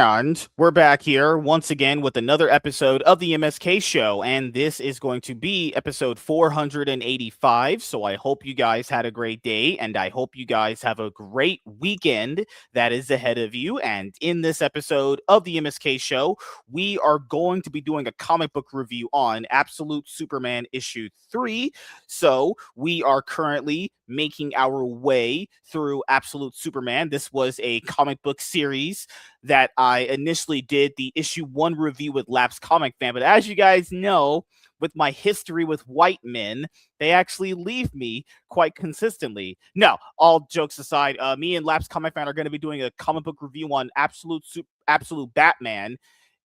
And we're back here once again with another episode of the MSK Show. And this is going to be episode 485. So I hope you guys had a great day and I hope you guys have a great weekend that is ahead of you. And in this episode of the MSK Show, we are going to be doing a comic book review on Absolute Superman issue 3. So we are currently making our way through Absolute Superman. This was a comic book series that I initially did the issue 1 review with Lapsed Comic Fan. But as you guys know, with my history with white men, they actually leave me quite consistently. No, all jokes aside, me and Lapsed Comic Fan are going to be doing a comic book review on Absolute Batman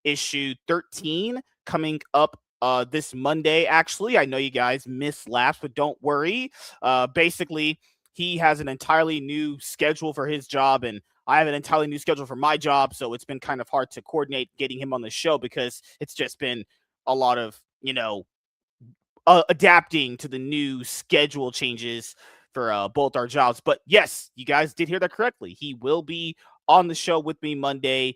issue 13 coming up this Monday. Actually, I know you guys missed Lapsed, but don't worry. Basically, he has an entirely new schedule for his job, and I have an entirely new schedule for my job, so it's been kind of hard to coordinate getting him on the show because it's just been a lot of, adapting to the new schedule changes for both our jobs. But yes, you guys did hear that correctly. He will be on the show with me Monday,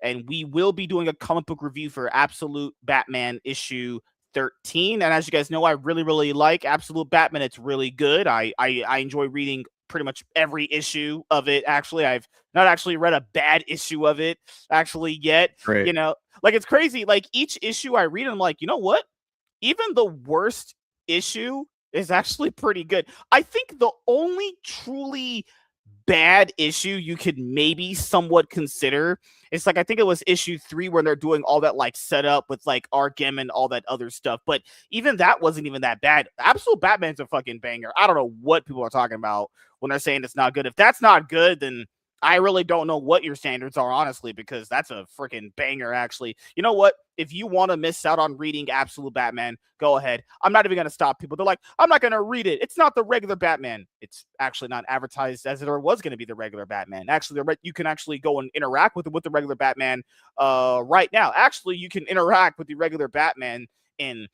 and we will be doing a comic book review for Absolute Batman issue 13. And as you guys know, I really, really like Absolute Batman. It's really good. I enjoy reading pretty much every issue of it. Actually, I've not actually read a bad issue of it actually yet. Great. It's crazy. Like each issue I read, I'm like, you know what? Even the worst issue is actually pretty good. I think the only truly bad issue you could maybe somewhat consider is I think it was issue 3 when they're doing all that setup with Arkham and all that other stuff. But even that wasn't even that bad. Absolute Batman's a fucking banger. I don't know what people are talking about when they're saying it's not good. If that's not good, then I really don't know what your standards are, honestly, because that's a freaking banger, actually. You know what? If you want to miss out on reading Absolute Batman, go ahead. I'm not even going to stop people. They're like, I'm not going to read it. It's not the regular Batman. It's actually not advertised as it was going to be the regular Batman. Actually, you can actually go and interact with the regular Batman right now. Actually, you can interact with the regular Batman in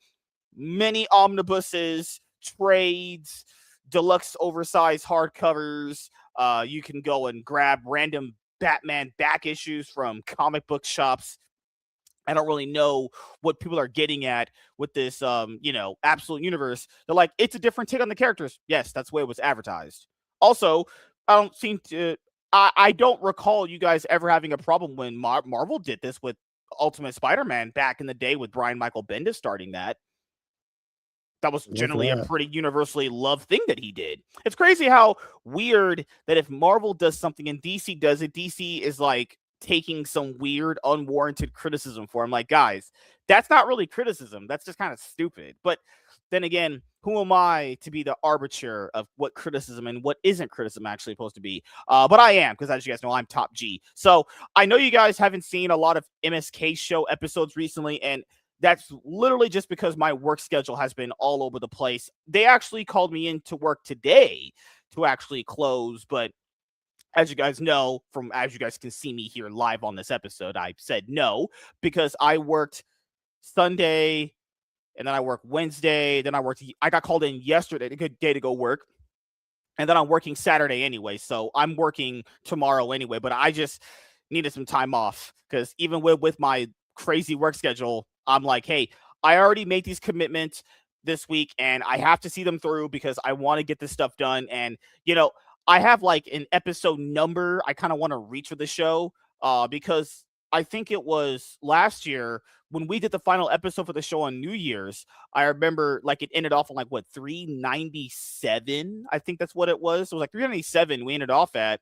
many omnibuses, trades, deluxe oversized hardcovers. You can go and grab random Batman back issues from comic book shops. I don't really know what people are getting at with this, Absolute Universe. They're like, it's a different take on the characters. Yes, that's the way it was advertised. Also, I don't recall you guys ever having a problem when Marvel did this with Ultimate Spider-Man back in the day with Brian Michael Bendis starting that. That was generally a pretty universally loved thing that he did. It's crazy how weird that if Marvel does something and DC does it, DC is taking some weird, unwarranted criticism for him. Like, guys, that's not really criticism. That's just kind of stupid. But then again, who am I to be the arbiter of what criticism and what isn't criticism actually supposed to be? But I am, because as you guys know, I'm top G. So I know you guys haven't seen a lot of MSK Show episodes recently, and that's literally just because my work schedule has been all over the place. They actually called me in to work today to actually close, but as you guys know, as you guys can see me here live on this episode, I said no because I worked Sunday and then I worked Wednesday. Then I got called in yesterday, a good day to go work. And then I'm working Saturday anyway. So I'm working tomorrow anyway, but I just needed some time off because even with my crazy work schedule, I'm like, hey, I already made these commitments this week and I have to see them through because I want to get this stuff done. And, I have an episode number I kind of want to reach for the show because I think it was last year when we did the final episode for the show on New Year's. I remember it ended off on 397. I think that's what it was. It was 397 we ended off at.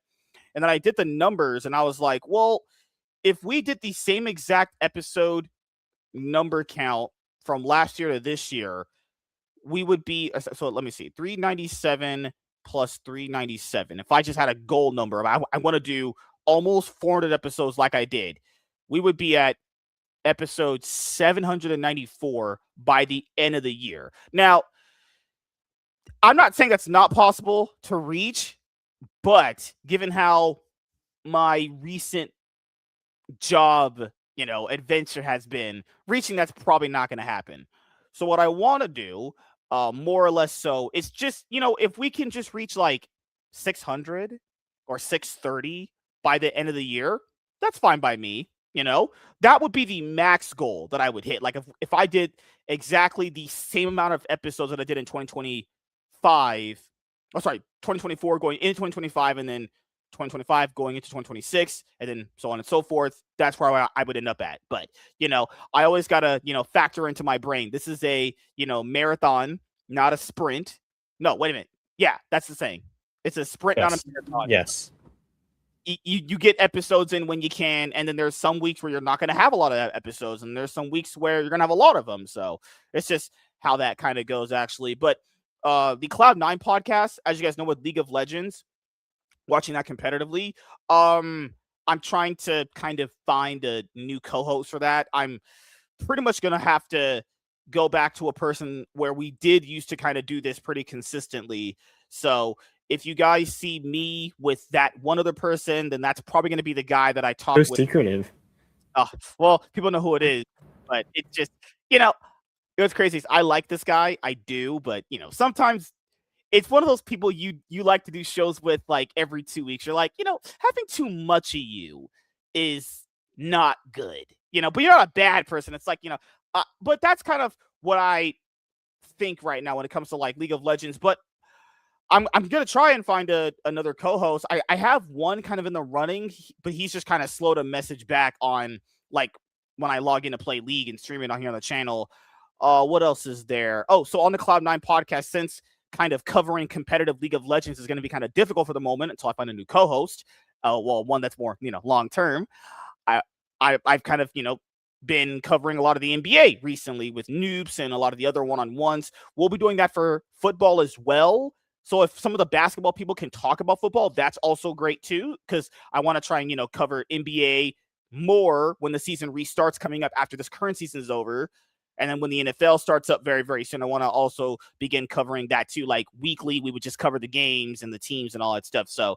And then I did the numbers and I was like, well, if we did the same exact episode number count from last year to this year, we would be, so let me see, 397 plus 397. If I just had a goal number, I want to do almost 400 episodes like I did, we would be at episode 794 by the end of the year. Now, I'm not saying that's not possible to reach, but given how my recent job, adventure has been, reaching that's probably not going to happen. So what I want to do, more or less so, is just, if we can just reach 600 or 630 by the end of the year, that's fine by me. That would be the max goal that I would hit. Like if I did exactly the same amount of episodes that I did in 2025, 2024 going into 2025, and then 2025 going into 2026, and then so on and so forth. That's where I would end up at. But, I always got to, factor into my brain. This is a, marathon, not a sprint. No, wait a minute. Yeah, that's the saying. It's a sprint, not a marathon. Yes. You get episodes in when you can, and then there's some weeks where you're not going to have a lot of episodes, and there's some weeks where you're going to have a lot of them. So it's just how that kind of goes, actually. But the Cloud9 podcast, as you guys know, with League of Legends, watching that competitively, I'm trying to kind of find a new co-host for that. I'm pretty much going to have to go back to a person where we did used to kind of do this pretty consistently. So if you guys see me with that one other person, then that's probably going to be the guy that I talk with. Secretive. Well, people know who it is, but it's just, what's crazy is I like this guy. I do, but, sometimes it's one of those people you like to do shows with like every 2 weeks. You're like, having too much of you is not good, but you're not a bad person. It's like, but that's kind of what I think right now when it comes to like League of Legends. But I'm gonna try and find another co-host. I have one kind of in the running, but he's just kind of slow to message back on like when I log in to play League and stream it on here on the channel. What else is there? Oh, so on the Cloud9 podcast, since kind of covering competitive League of Legends is going to be kind of difficult for the moment until I find a new co-host. One that's more long term. I've kind of been covering a lot of the NBA recently with Noobs and a lot of the other one-on-ones. We'll be doing that for football as well. So if some of the basketball people can talk about football, that's also great too, because I want to try and, cover NBA more when the season restarts coming up after this current season is over. And then when the NFL starts up very, very soon, I want to also begin covering that too. Like weekly, we would just cover the games and the teams and all that stuff. So,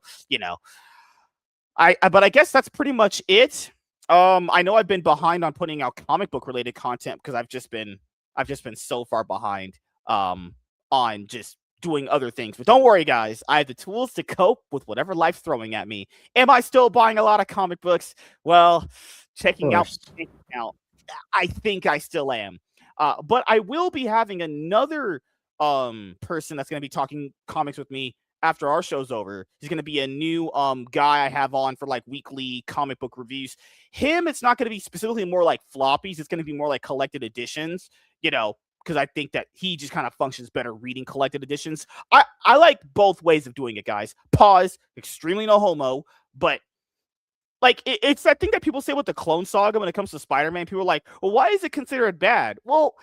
but I guess that's pretty much it. I know I've been behind on putting out comic book related content because I've just been so far behind on just doing other things. But don't worry, guys. I have the tools to cope with whatever life's throwing at me. Am I still buying a lot of comic books? Well, checking out, I think I still am. But I will be having another person that's going to be talking comics with me after our show's over. He's going to be a new guy I have on for like weekly comic book reviews. Him, it's not going to be specifically more like floppies. It's going to be more like collected editions, because I think that he just kind of functions better reading collected editions. I like both ways of doing it, guys. Pause, extremely no homo, but like it's that thing that people say with the Clone Saga when it comes to Spider-Man. People are like, well, why is it considered bad? Well,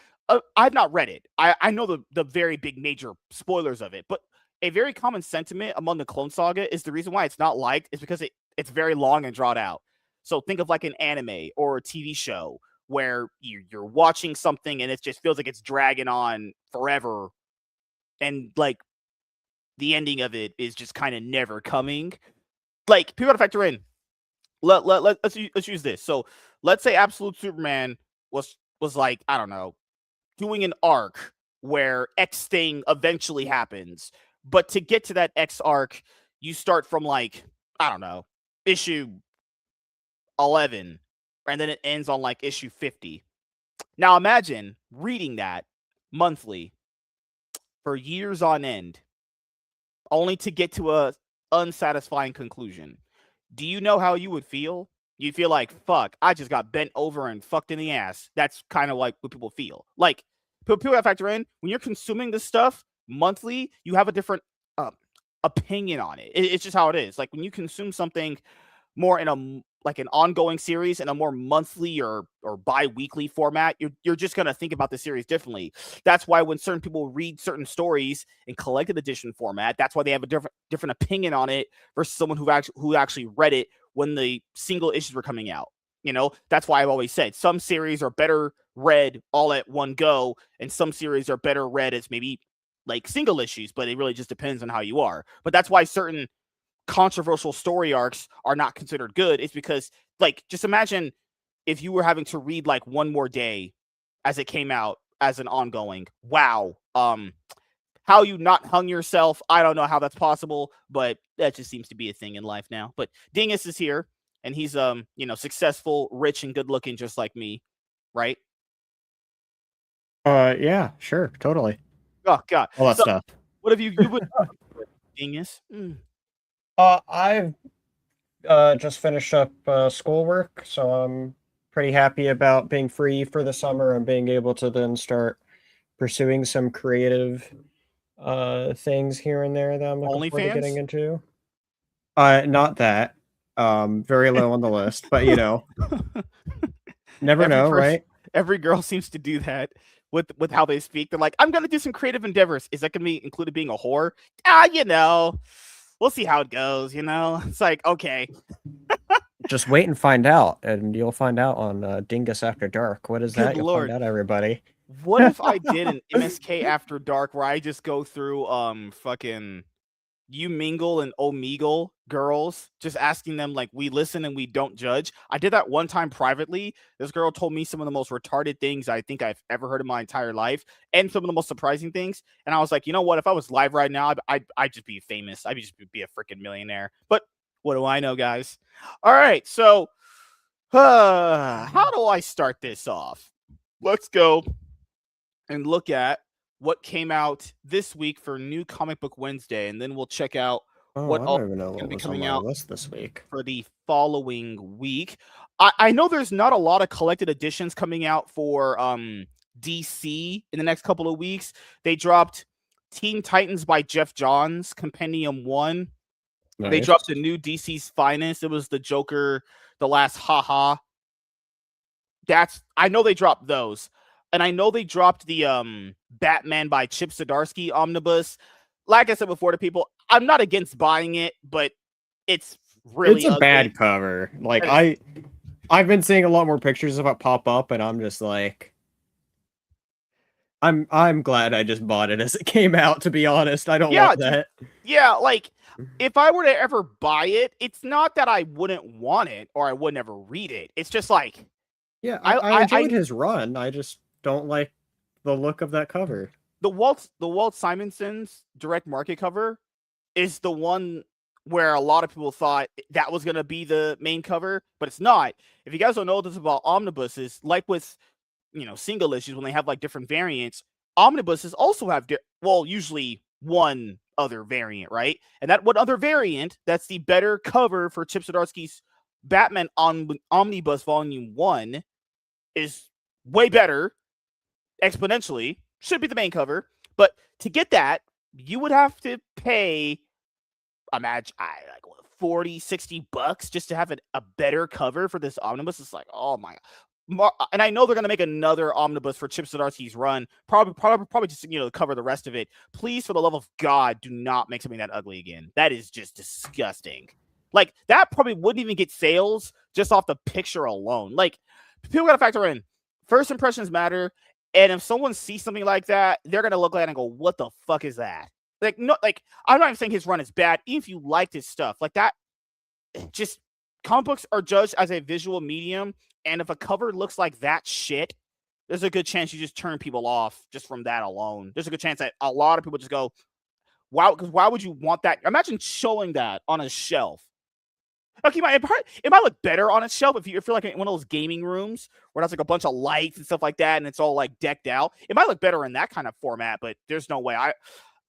I've not read it. I know the very big major spoilers of it, but a very common sentiment among the Clone Saga is the reason why it's not liked is because it's very long and drawn out. So think of like an anime or a TV show where you're watching something and it just feels like it's dragging on forever, and like the ending of it is just kind of never coming. Like people gotta factor in. Let's use this. So let's say Absolute Superman was like, I don't know, doing an arc where X thing eventually happens, but to get to that X arc, you start from like, I don't know, issue 11, and then it ends on like issue 50. Now imagine reading that monthly for years on end, only to get to a unsatisfying conclusion. Do you know how you would feel? You feel like, fuck, I just got bent over and fucked in the ass. That's kind of like what people feel. Like, people have to factor in, when you're consuming this stuff monthly, you have a different opinion on it. It's just how it is. Like, when you consume something more in a like an ongoing series in a more monthly or bi-weekly format, you're just going to think about the series differently. That's why when certain people read certain stories in collected edition format, that's why they have a different opinion on it versus someone who actually read it when the single issues were coming out. That's why I've always said some series are better read all at one go, and some series are better read as maybe like single issues, but it really just depends on how you are. But that's why certain controversial story arcs are not considered good. It's because, like, just imagine if you were having to read like One More Day as it came out as an ongoing. Wow. How you not hung yourself, I don't know how that's possible, but that just seems to be a thing in life now. But Dingus is here, and he's successful, rich, and good looking, just like me, right? Yeah, sure, totally. Oh God, All that stuff. What have you would genius? I've just finished up schoolwork, so I'm pretty happy about being free for the summer and being able to then start pursuing some creative things here and there that I'm looking forward to getting OnlyFans? into. Not that. Very low on the list, but never know, right? Every girl seems to do that with how they speak. They're like, I'm gonna do some creative endeavors. Is that gonna be included being a whore? We'll see how it goes. It's like, okay. Just wait and find out, and you'll find out on Dingus After Dark. What is that? Good You'll Lord. find out, everybody. What if I did an MSK After Dark where I just go through fucking You Mingle and Omegle girls, just asking them like, we listen and we don't judge. I did that one time privately. This girl told me some of the most retarded things I think I've ever heard in my entire life, and some of the most surprising things. And I was like, you know what? If I was live right now, I'd just be famous. I'd just be a freaking millionaire. But what do I know, guys? All right, so how do I start this off? Let's go and look at what came out this week for New Comic Book Wednesday, and then we'll check out what I don't even know what was coming on my out list this week for the following week. I know there's not a lot of collected editions coming out for DC in the next couple of weeks. They dropped Teen Titans by Jeff Johns, Compendium 1. Nice. They dropped the new DC's Finest. It was the Joker, the last haha. I know they dropped those. And I know they dropped the Batman by Chip Zdarsky omnibus. Like I said before to people, I'm not against buying it, but it's really a bad cover. Like I've been seeing a lot more pictures of it pop up, and I'm just like, I'm glad I just bought it as it came out, to be honest. I don't want that. Yeah, like if I were to ever buy it, it's not that I wouldn't want it or I would never read it. It's just like, yeah, I enjoyed his run. I just don't like the look of that cover. The Walt Simonson's direct market cover is the one where a lot of people thought that was going to be the main cover, but it's not. If you guys don't know this about omnibuses, like with single issues, when they have like different variants, omnibuses also have usually one other variant, right? And that one other variant, that's the better cover for Chip Zdarsky's Batman Omnibus Volume 1, is way better exponentially. Should be the main cover, but to get that, you would have to pay, imagine, like $40-$60 just to have a better cover for this omnibus. It's like, oh my God. And I know they're going to make another omnibus for Chip Zdarsky's run, probably just to cover the rest of it. Please, for the love of God, do not make something that ugly again. That is just disgusting. Like, that probably wouldn't even get sales just off the picture alone. Like, people got to factor in, first impressions matter. And if someone sees something like that, they're going to look at it and go, what the fuck is that? Like, no, like, I'm not even saying his run is bad. Even if you liked his stuff, like that, just comic books are judged as a visual medium. And if a cover looks like that shit, there's a good chance you just turn people off just from that alone. There's a good chance that a lot of people just go, wow, because why would you want that? Imagine showing that on a shelf. Okay, it might look better on its shelf if you're like in one of those gaming rooms where that's like a bunch of lights and stuff like that, and it's all like decked out. It might look better in that kind of format, but there's no way.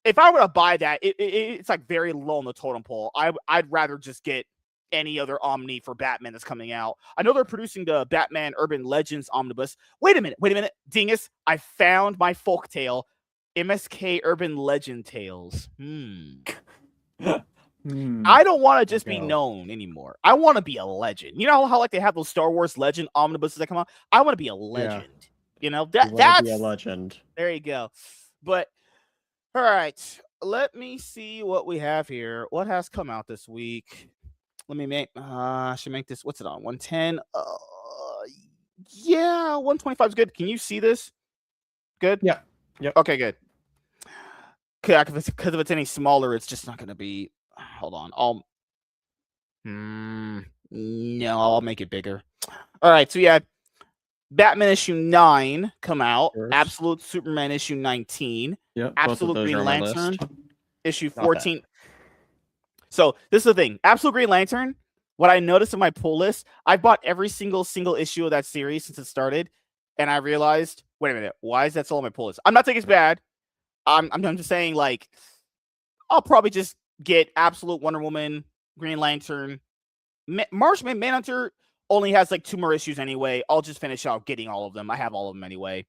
If I were to buy that, it's like very low on the totem pole. I'd rather just get any other Omni for Batman that's coming out. I know they're producing the Batman Urban Legends omnibus. Wait a minute, Dingus! I found my folktale, MSK Urban Legend Tales. I don't want to just be known anymore. I want to be a legend. You know how like they have those Star Wars Legend omnibuses that come out? I want to be a legend. Yeah. That's be a legend. There you go. But all right, let me see what we have here. What has come out this week? Let me make I should make this, what's it on? 110? Yeah, 125 is good. Can you see this? Good? Yeah. Yep. Okay, good. Okay, because if it's any smaller, it's just not gonna be. Hold on. No, I'll make it bigger. All right, so yeah, Batman issue 9 come out. Absolute Superman issue 19. Yep. Absolute Green Lantern issue 14. So this is the thing. Absolute Green Lantern what I noticed in my pull list, I bought every single issue of that series since it started, and I realized, wait a minute, why is that still on my pull list? I'm not saying it's bad. I'm just saying, like, I'll probably just get Absolute Wonder Woman, Green Lantern, Martian Manhunter only has like 2 more issues anyway. I'll just finish out getting all of them. I have all of them anyway.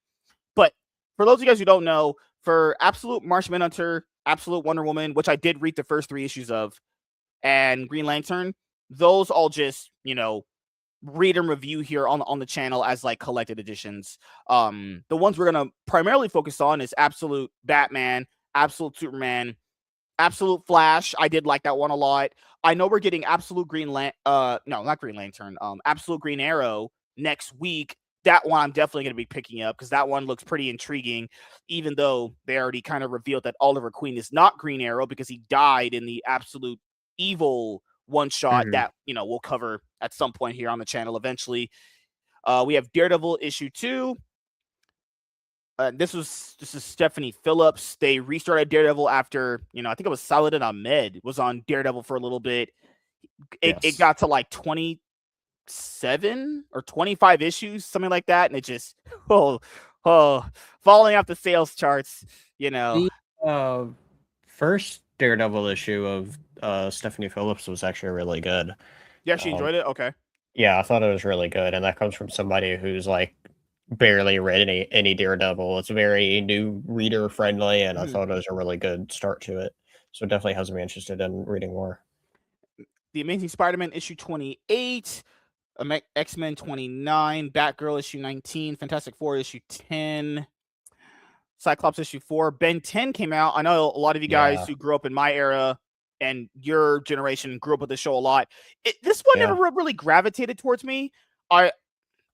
But for those of you guys who don't know, for Absolute Martian Manhunter, Absolute Wonder Woman, which I did read the first 3 issues of, and Green Lantern, those all just, read and review here on the channel as like collected editions. The ones we're gonna primarily focus on is Absolute Batman, Absolute Superman, Absolute Flash. I did like that one a lot. I know we're getting Absolute not Green Lantern, Absolute Green Arrow next week. That one I'm definitely going to be picking up because that one looks pretty intriguing, even though they already kind of revealed that Oliver Queen is not Green Arrow because he died in the Absolute Evil one-shot that, we'll cover at some point here on the channel eventually. We have Daredevil issue 2. This is Stephanie Phillips. They restarted Daredevil after, I think it was Saladin Ahmed was on Daredevil for a little bit. It got to like 27 or 25 issues, something like that, and it just falling off the sales charts. The first Daredevil issue of Stephanie Phillips was actually really good. Yeah, she enjoyed it. Okay. Yeah, I thought it was really good, and that comes from somebody who's like barely read any Daredevil. It's very new reader friendly, and I thought it was a really good start to it. So it definitely has me interested in reading more. The Amazing Spider-Man issue 28, X-Men 29, Batgirl issue 19, Fantastic Four issue 10, Cyclops issue 4. Ben 10 came out. I know a lot of you guys who grew up in my era and your generation grew up with the show a lot. This one never really gravitated towards me. I'm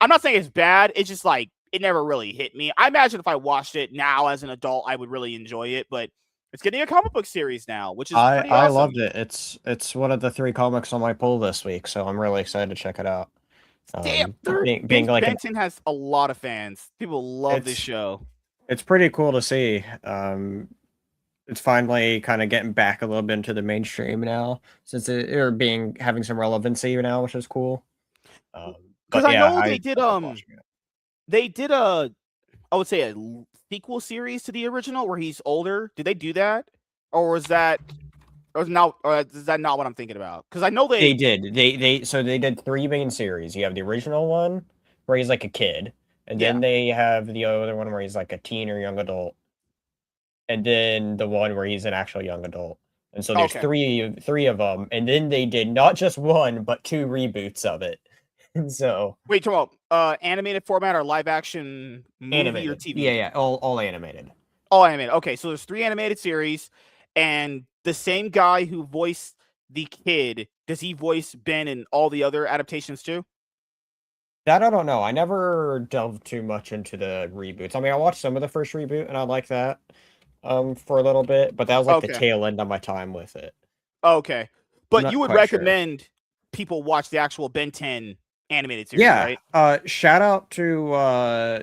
not saying it's bad. It's just like it never really hit me. I imagine if I watched it now as an adult, I would really enjoy it. But it's getting a comic book series now, which is pretty awesome. I loved it. It's one of the 3 comics on my pull this week, so I'm really excited to check it out. Damn, Benton has a lot of fans. People love this show. It's pretty cool to see. It's finally kind of getting back a little bit into the mainstream now, since having some relevancy now, which is cool. Because I know they did I would say a sequel series to the original where he's older. Did they do that, or is that not what I'm thinking about? Because I know they did. They did 3 main series. You have the original one where he's like a kid, and then they have the other one where he's like a teen or young adult, and then the one where he's an actual young adult. And so there's three of them, and then they did not just 1 but 2 reboots of it. So wait, talk about animated format or live action movie animated. or TV? Yeah, all animated. All animated. Okay, so there's 3 animated series, and the same guy who voiced the kid, does he voice Ben in all the other adaptations too? That I don't know. I never delved too much into the reboots. I mean, I watched some of the first reboot, and I like that for a little bit, but that was like the tail end of my time with it. Okay, but you would recommend people watch the actual Ben 10 animated series, right? Shout out to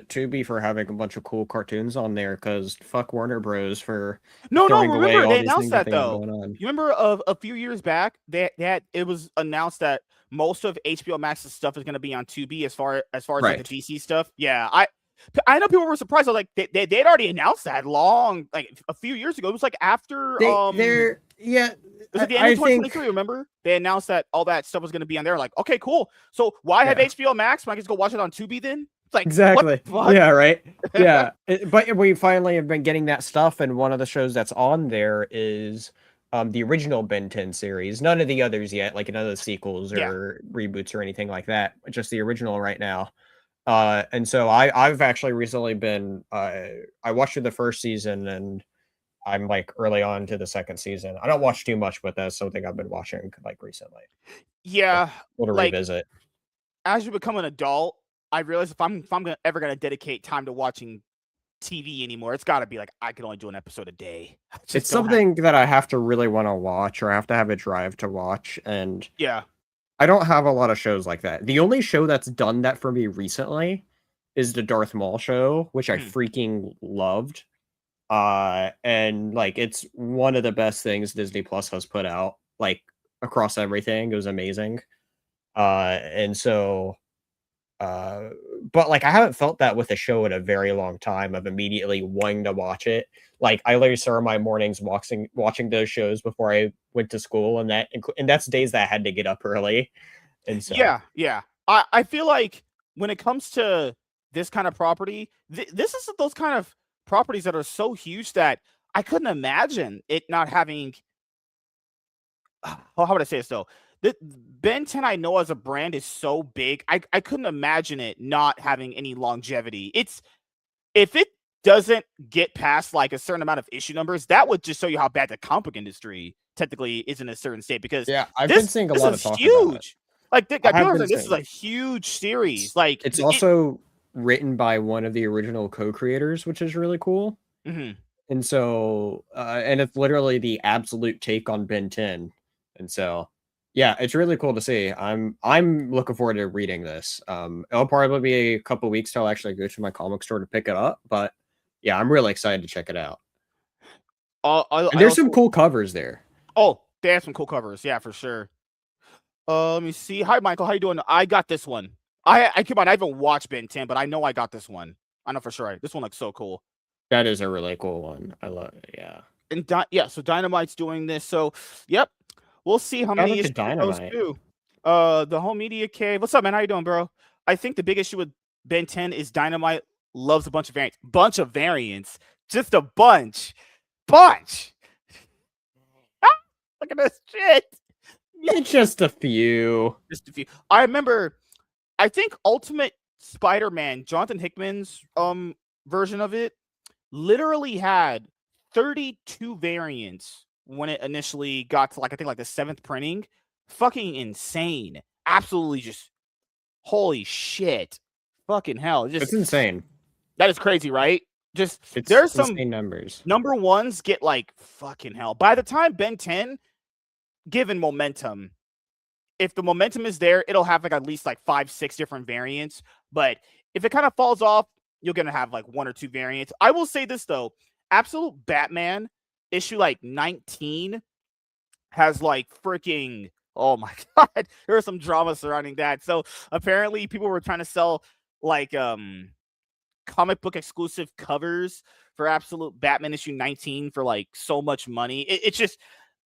Tubi for having a bunch of cool cartoons on there, because fuck Warner Bros. For remember they announced that though. You remember a few years back it was announced that most of HBO Max's stuff is going to be on Tubi as far as like the DC stuff. Yeah, I know people were surprised. Like they'd already announced that like a few years ago. It was like after it was at the end of 2023, remember? They announced that all that stuff was going to be on there. Like, okay, cool. So why have HBO Max? When I can just go watch it on Tubi then? It's like, exactly. Yeah, right. Yeah. But we finally have been getting that stuff, and one of the shows that's on there is the original Ben 10 series. None of the others yet, like none of the sequels or reboots or anything like that. Just the original right now. And so I've actually recently been I watched the first season, and I'm like early on to the second season. I don't watch too much, but that's something I've been watching like recently. Yeah, to revisit. As you become an adult, I realize if I'm ever gonna dedicate time to watching TV anymore, it's got to be like I can only do an episode a day. It's something that I have to really want to watch, or I have to have a drive to watch, and I don't have a lot of shows like that. The only show that's done that for me recently is the Darth Maul show, which I freaking loved. And like it's one of the best things Disney Plus has put out, like across everything. It was amazing. And so, but like I haven't felt that with a show in a very long time of immediately wanting to watch it. Like I literally started my mornings watching those shows before I went to school, and that's days that I had to get up early. And so, Yeah. I feel like when it comes to this kind of property, this is those kind of properties that are so huge that I couldn't imagine it not having. How would I say this though? The Ben 10 I know as a brand is so big, I couldn't imagine it not having any longevity. It's if it doesn't get past like a certain amount of issue numbers, that would just show you how bad the comic book industry technically is in a certain state because yeah, I've been seeing a lot of talk huge. about it. Like this is saying. a huge series. Like it's also written by one of the original co-creators, which is really cool. Mm-hmm. And so, and it's literally the absolute take on Ben 10. And so, yeah, it's really cool to see. I'm looking forward to reading this. It'll probably be a couple weeks till I actually go to my comic store to pick it up, but yeah, I'm really excited to check it out. And there's some cool covers there. Oh, they have some cool covers, yeah, for sure. Let me see. Hi, Michael. How you doing? I got this one. I come on. I haven't watched Ben 10, but I know I got this one. I know for sure. This one looks so cool. That is a really cool one. I love it. Yeah. And so Dynamite's doing this. So, yep. We'll see how many issues goes to. The whole media cave. What's up, man? How you doing, bro? I think the big issue with Ben 10 is Dynamite loves a bunch of variants. Just a bunch. Look at this shit. It's just a few. I remember, I think Ultimate Spider-Man, Jonathan Hickman's version of it, literally had 32 variants when it initially got to like I think like the 7th printing. Fucking insane. Absolutely just holy shit. Fucking hell. It's insane. That is crazy, right? There's some insane numbers. Number ones get like fucking hell. By the time Ben 10, given momentum, if the momentum is there, it'll have like at least like 5-6 different variants. But if it kind of falls off, you're gonna have like 1 or 2 variants. I will say this though, Absolute Batman issue like 19 has like freaking, oh my god, there was some drama surrounding that. So apparently people were trying to sell like comic book exclusive covers for Absolute Batman issue 19 for like so much money. It's just,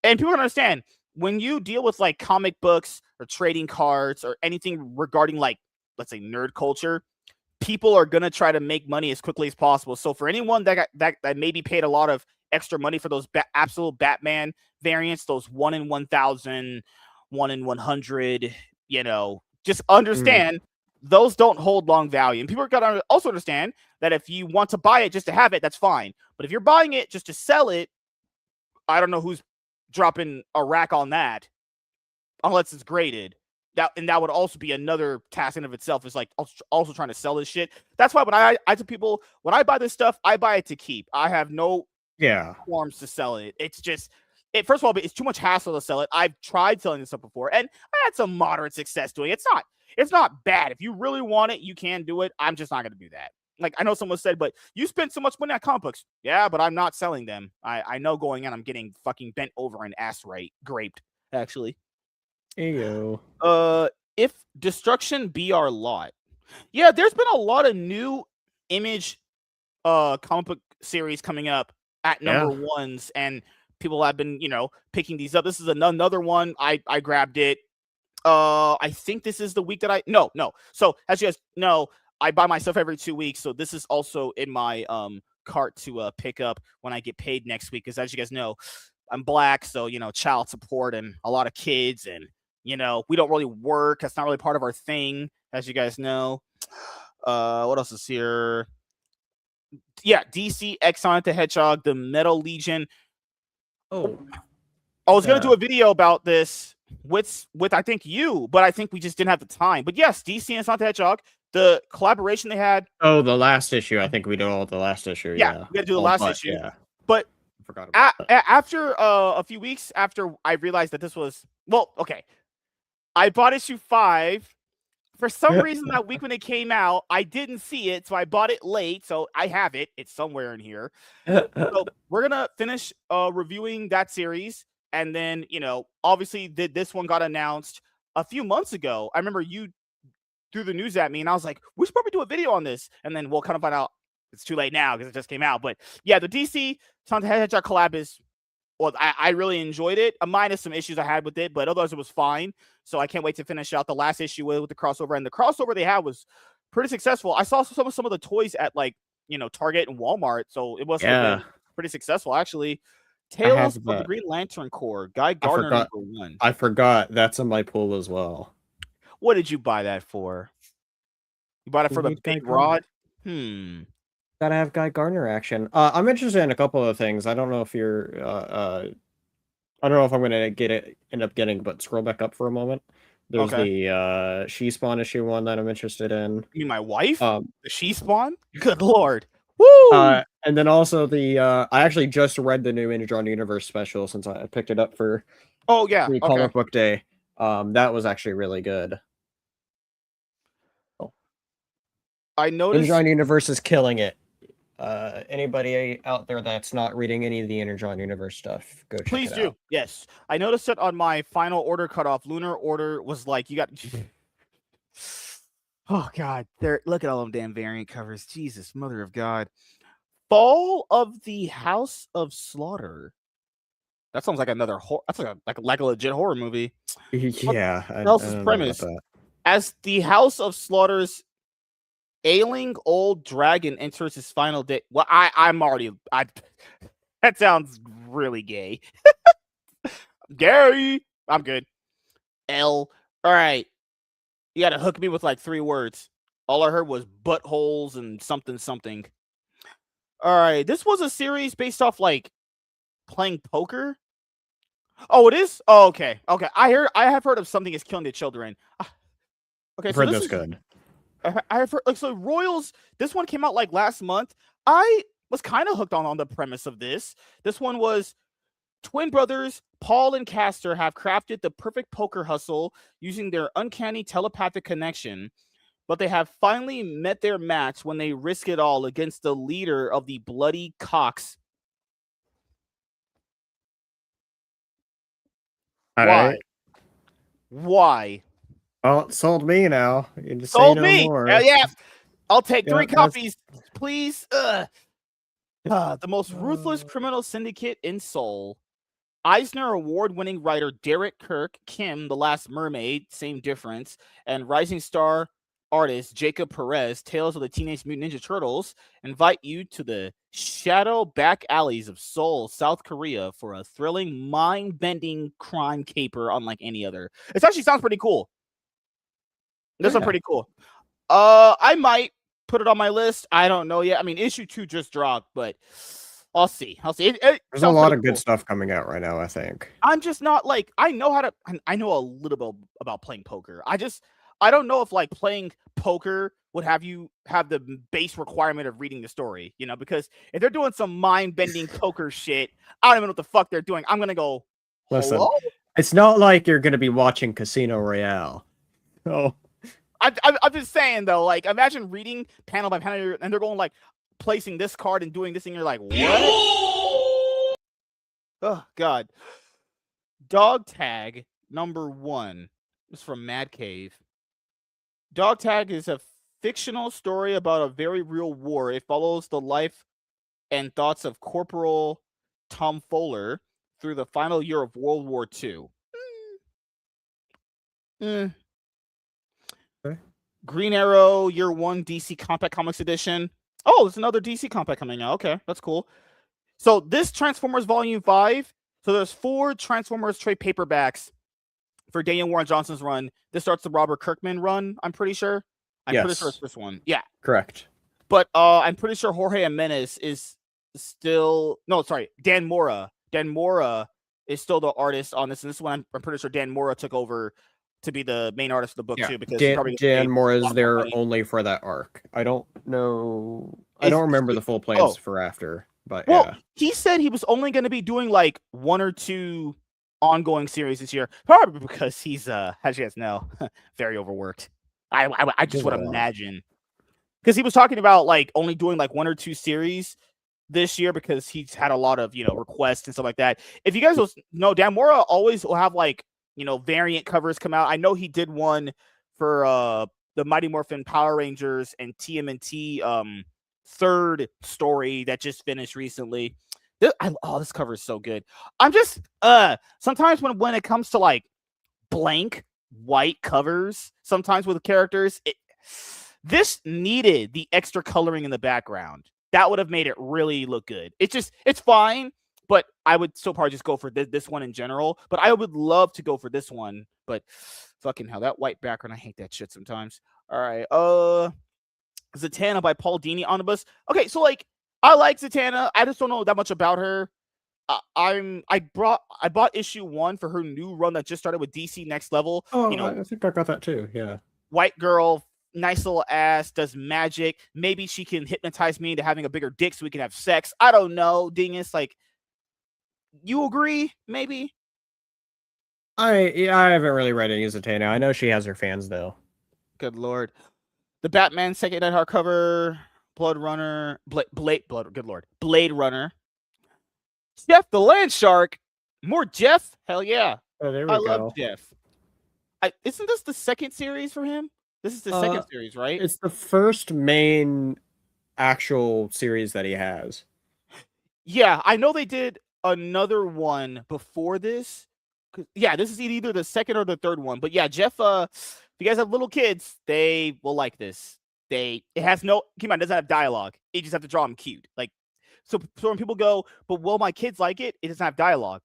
and people don't understand, when you deal with like comic books or trading cards or anything regarding like, let's say, nerd culture, people are gonna try to make money as quickly as possible. So for anyone that maybe paid a lot of extra money for those Absolute Batman variants, those 1 in 1,000, 1 in 100, just understand those don't hold long value. And people are gonna also understand that if you want to buy it just to have it, that's fine. But if you're buying it just to sell it, I don't know who's dropping a rack on that, unless it's graded. That would also be another task in of itself, is like also trying to sell this shit. That's why when I tell people, when I buy this stuff, I buy it to keep. I have no forms to sell it. It's just, first of all, it's too much hassle to sell it. I've tried selling this stuff before, and I had some moderate success doing it. It's not bad. If you really want it, you can do it. I'm just not going to do that. Like, I know someone said, but you spent so much money on comic books. Yeah, but I'm not selling them. I know going in, I'm getting fucking bent over and graped, actually. Ew. If destruction be our lot. Yeah, there's been a lot of new Image comic book series coming up at number ones, and people have been, picking these up. This is another one. I grabbed it. I think this is the week that no. So as you guys know, I buy my stuff every 2 weeks. So this is also in my cart to pick up when I get paid next week. Because as you guys know, I'm Black, so child support and a lot of kids, and we don't really work. That's not really part of our thing, as you guys know. What else is here? Yeah, DC X Sonic the Hedgehog, the Metal Legion. Oh, I was gonna do a video about this with I think you, but I think we just didn't have the time. But yes, DC and Sonic the Hedgehog, the collaboration they had. Oh, the last issue. I think we did all the last issue. Yeah, we got to do the last issue. Yeah. But I forgot about after a few weeks after I realized that this was, okay, I bought issue 5. For some reason, that week when it came out, I didn't see it, so I bought it late. So I have it. It's somewhere in here. So we're gonna finish reviewing that series, and then obviously this one got announced. a few months ago, I remember you threw the news at me, and I was like, we should probably do a video on this. And then we'll kind of find out it's too late now because it just came out. But yeah, the DC Sonic the Hedgehog collab is, well, I really enjoyed it. Minus some issues I had with it, but otherwise it was fine. So I can't wait to finish out the last issue with the crossover. And the crossover they had was pretty successful. I saw some of the toys at like, Target and Walmart. So it was pretty successful, actually. Tales of the Green Lantern Corps, Guy Gardner #1. I forgot. That's in my pool as well. What did you buy that for? You bought it for the big rod? Gotta have Guy Gardner action. I'm interested in a couple of things. I don't know if you're I don't know if I'm gonna end up getting, but scroll back up for a moment. There's the She Spawn issue 1 that I'm interested in. You mean my wife? The She Spawn? Good lord. Woo! And then also the I actually just read the new Indie Universe special since I picked it up for comic book day. That was actually really good. I noticed Indie Universe is killing it. Anybody out there that's not reading any of the Energon Universe stuff, go check it out. Please do. Yes. I noticed it on my final order cutoff. Lunar order was like, you got... Oh, God. Look at all them damn variant covers. Jesus, mother of God. Fall of the House of Slaughter. That sounds like another horror. That's like a legit horror movie. Yeah. What else is premise? As the House of Slaughter's ailing old dragon enters his final day. Well, I'm already. That sounds really gay. Gary, I'm good. All right. You got to hook me with like 3 words. All I heard was buttholes and something. All right. This was a series based off like playing poker. Oh, it is? Oh, okay. I have heard of Something Is Killing the Children. Okay, so this is good. I have heard, like, so Royals, this one came out like last month. I was kind of hooked on the premise of this. This one was twin brothers Paul and Castor have crafted the perfect poker hustle using their uncanny telepathic connection, but they have finally met their match when they risk it all against the leader of the Bloody Cox. Why? Oh, it sold me now. You just sold say no me. more. Yeah. I'll take 3 copies, please. The most ruthless criminal syndicate in Seoul. Eisner Award-winning writer Derek Kirk, Kim, The Last Mermaid, same difference, and rising star artist Jacob Perez, Tales of the Teenage Mutant Ninja Turtles, invite you to the shadow back alleys of Seoul, South Korea, for a thrilling, mind-bending crime caper unlike any other. It actually sounds pretty cool. This is pretty cool. I might put it on my list. I don't know yet. I mean, issue 2 just dropped, but I'll see. There's a lot of good stuff coming out right now, I think. I'm just not like, I know a little bit about playing poker. I don't know if like playing poker would have you have the base requirement of reading the story, because if they're doing some mind-bending poker shit, I don't even know what the fuck they're doing. I'm going to go, listen, it's not like you're going to be watching Casino Royale. Oh. I'm just saying though, like imagine reading panel by panel and they're going like placing this card and doing this thing. You're like, what? Oh God. Dog Tag #1 is from Mad Cave. Dog Tag is a fictional story about a very real war. It follows the life and thoughts of Corporal Tom Fowler through the final year of World War II. Green Arrow Year 1 DC Compact Comics Edition. Oh, there's another DC Compact coming out. Okay, that's cool. So this Transformers Volume 5. So there's 4 Transformers trade paperbacks for Daniel Warren Johnson's run. This starts the Robert Kirkman run, I'm pretty sure. I'm pretty sure it's this one. Yeah. Correct. But I'm pretty sure Jorge Jimenez is still... No, sorry. Dan Mora. Dan Mora is still the artist on this. And this one, I'm pretty sure Dan Mora took over to be the main artist of the book too, because Dan Moore is there only for that arc. I don't know. I don't remember the full plans for after, but he said he was only going to be doing like 1 or 2 ongoing series this year, probably because he's as you guys know, very overworked. I just would imagine, because he was talking about like only doing like 1 or 2 series this year because he's had a lot of requests and stuff like that. If you guys know, Dan Mora always will have like variant covers come out. I know he did one for the Mighty Morphin Power Rangers and TMNT third story that just finished recently. This cover is so good. I'm just sometimes when it comes to like blank white covers, sometimes with characters, this needed the extra coloring in the background. That would have made it really look good. It's fine, but I would still probably just go for this one in general. But I would love to go for this one. But fucking hell, that white background, I hate that shit sometimes. All right, Zatanna by Paul Dini omnibus. Okay, so like I like Zatanna. I just don't know that much about her. I bought issue 1 for her new run that just started with DC Next Level. Oh, I think I got that too. Yeah, white girl, nice little ass, does magic. Maybe she can hypnotize me into having a bigger dick so we can have sex. I don't know, Dingus. Like, you agree? Maybe. I haven't really read any Zatanna. I know she has her fans though. Good lord. The Batman second night hardcover, Blade Runner. Jeff the Land Shark. More Jeff? Hell yeah. Oh, there we go. I love Jeff. Isn't this the second series for him? This is the second series, right? It's the first main actual series that he has. Yeah, I know they did another one before this. Yeah, this is either the second or the third one. But yeah, Jeff, if you guys have little kids, they will like this. It has no, keep in mind, it doesn't have dialogue. You just have to draw them cute. Like, so when people go, but will my kids like it? It doesn't have dialogue.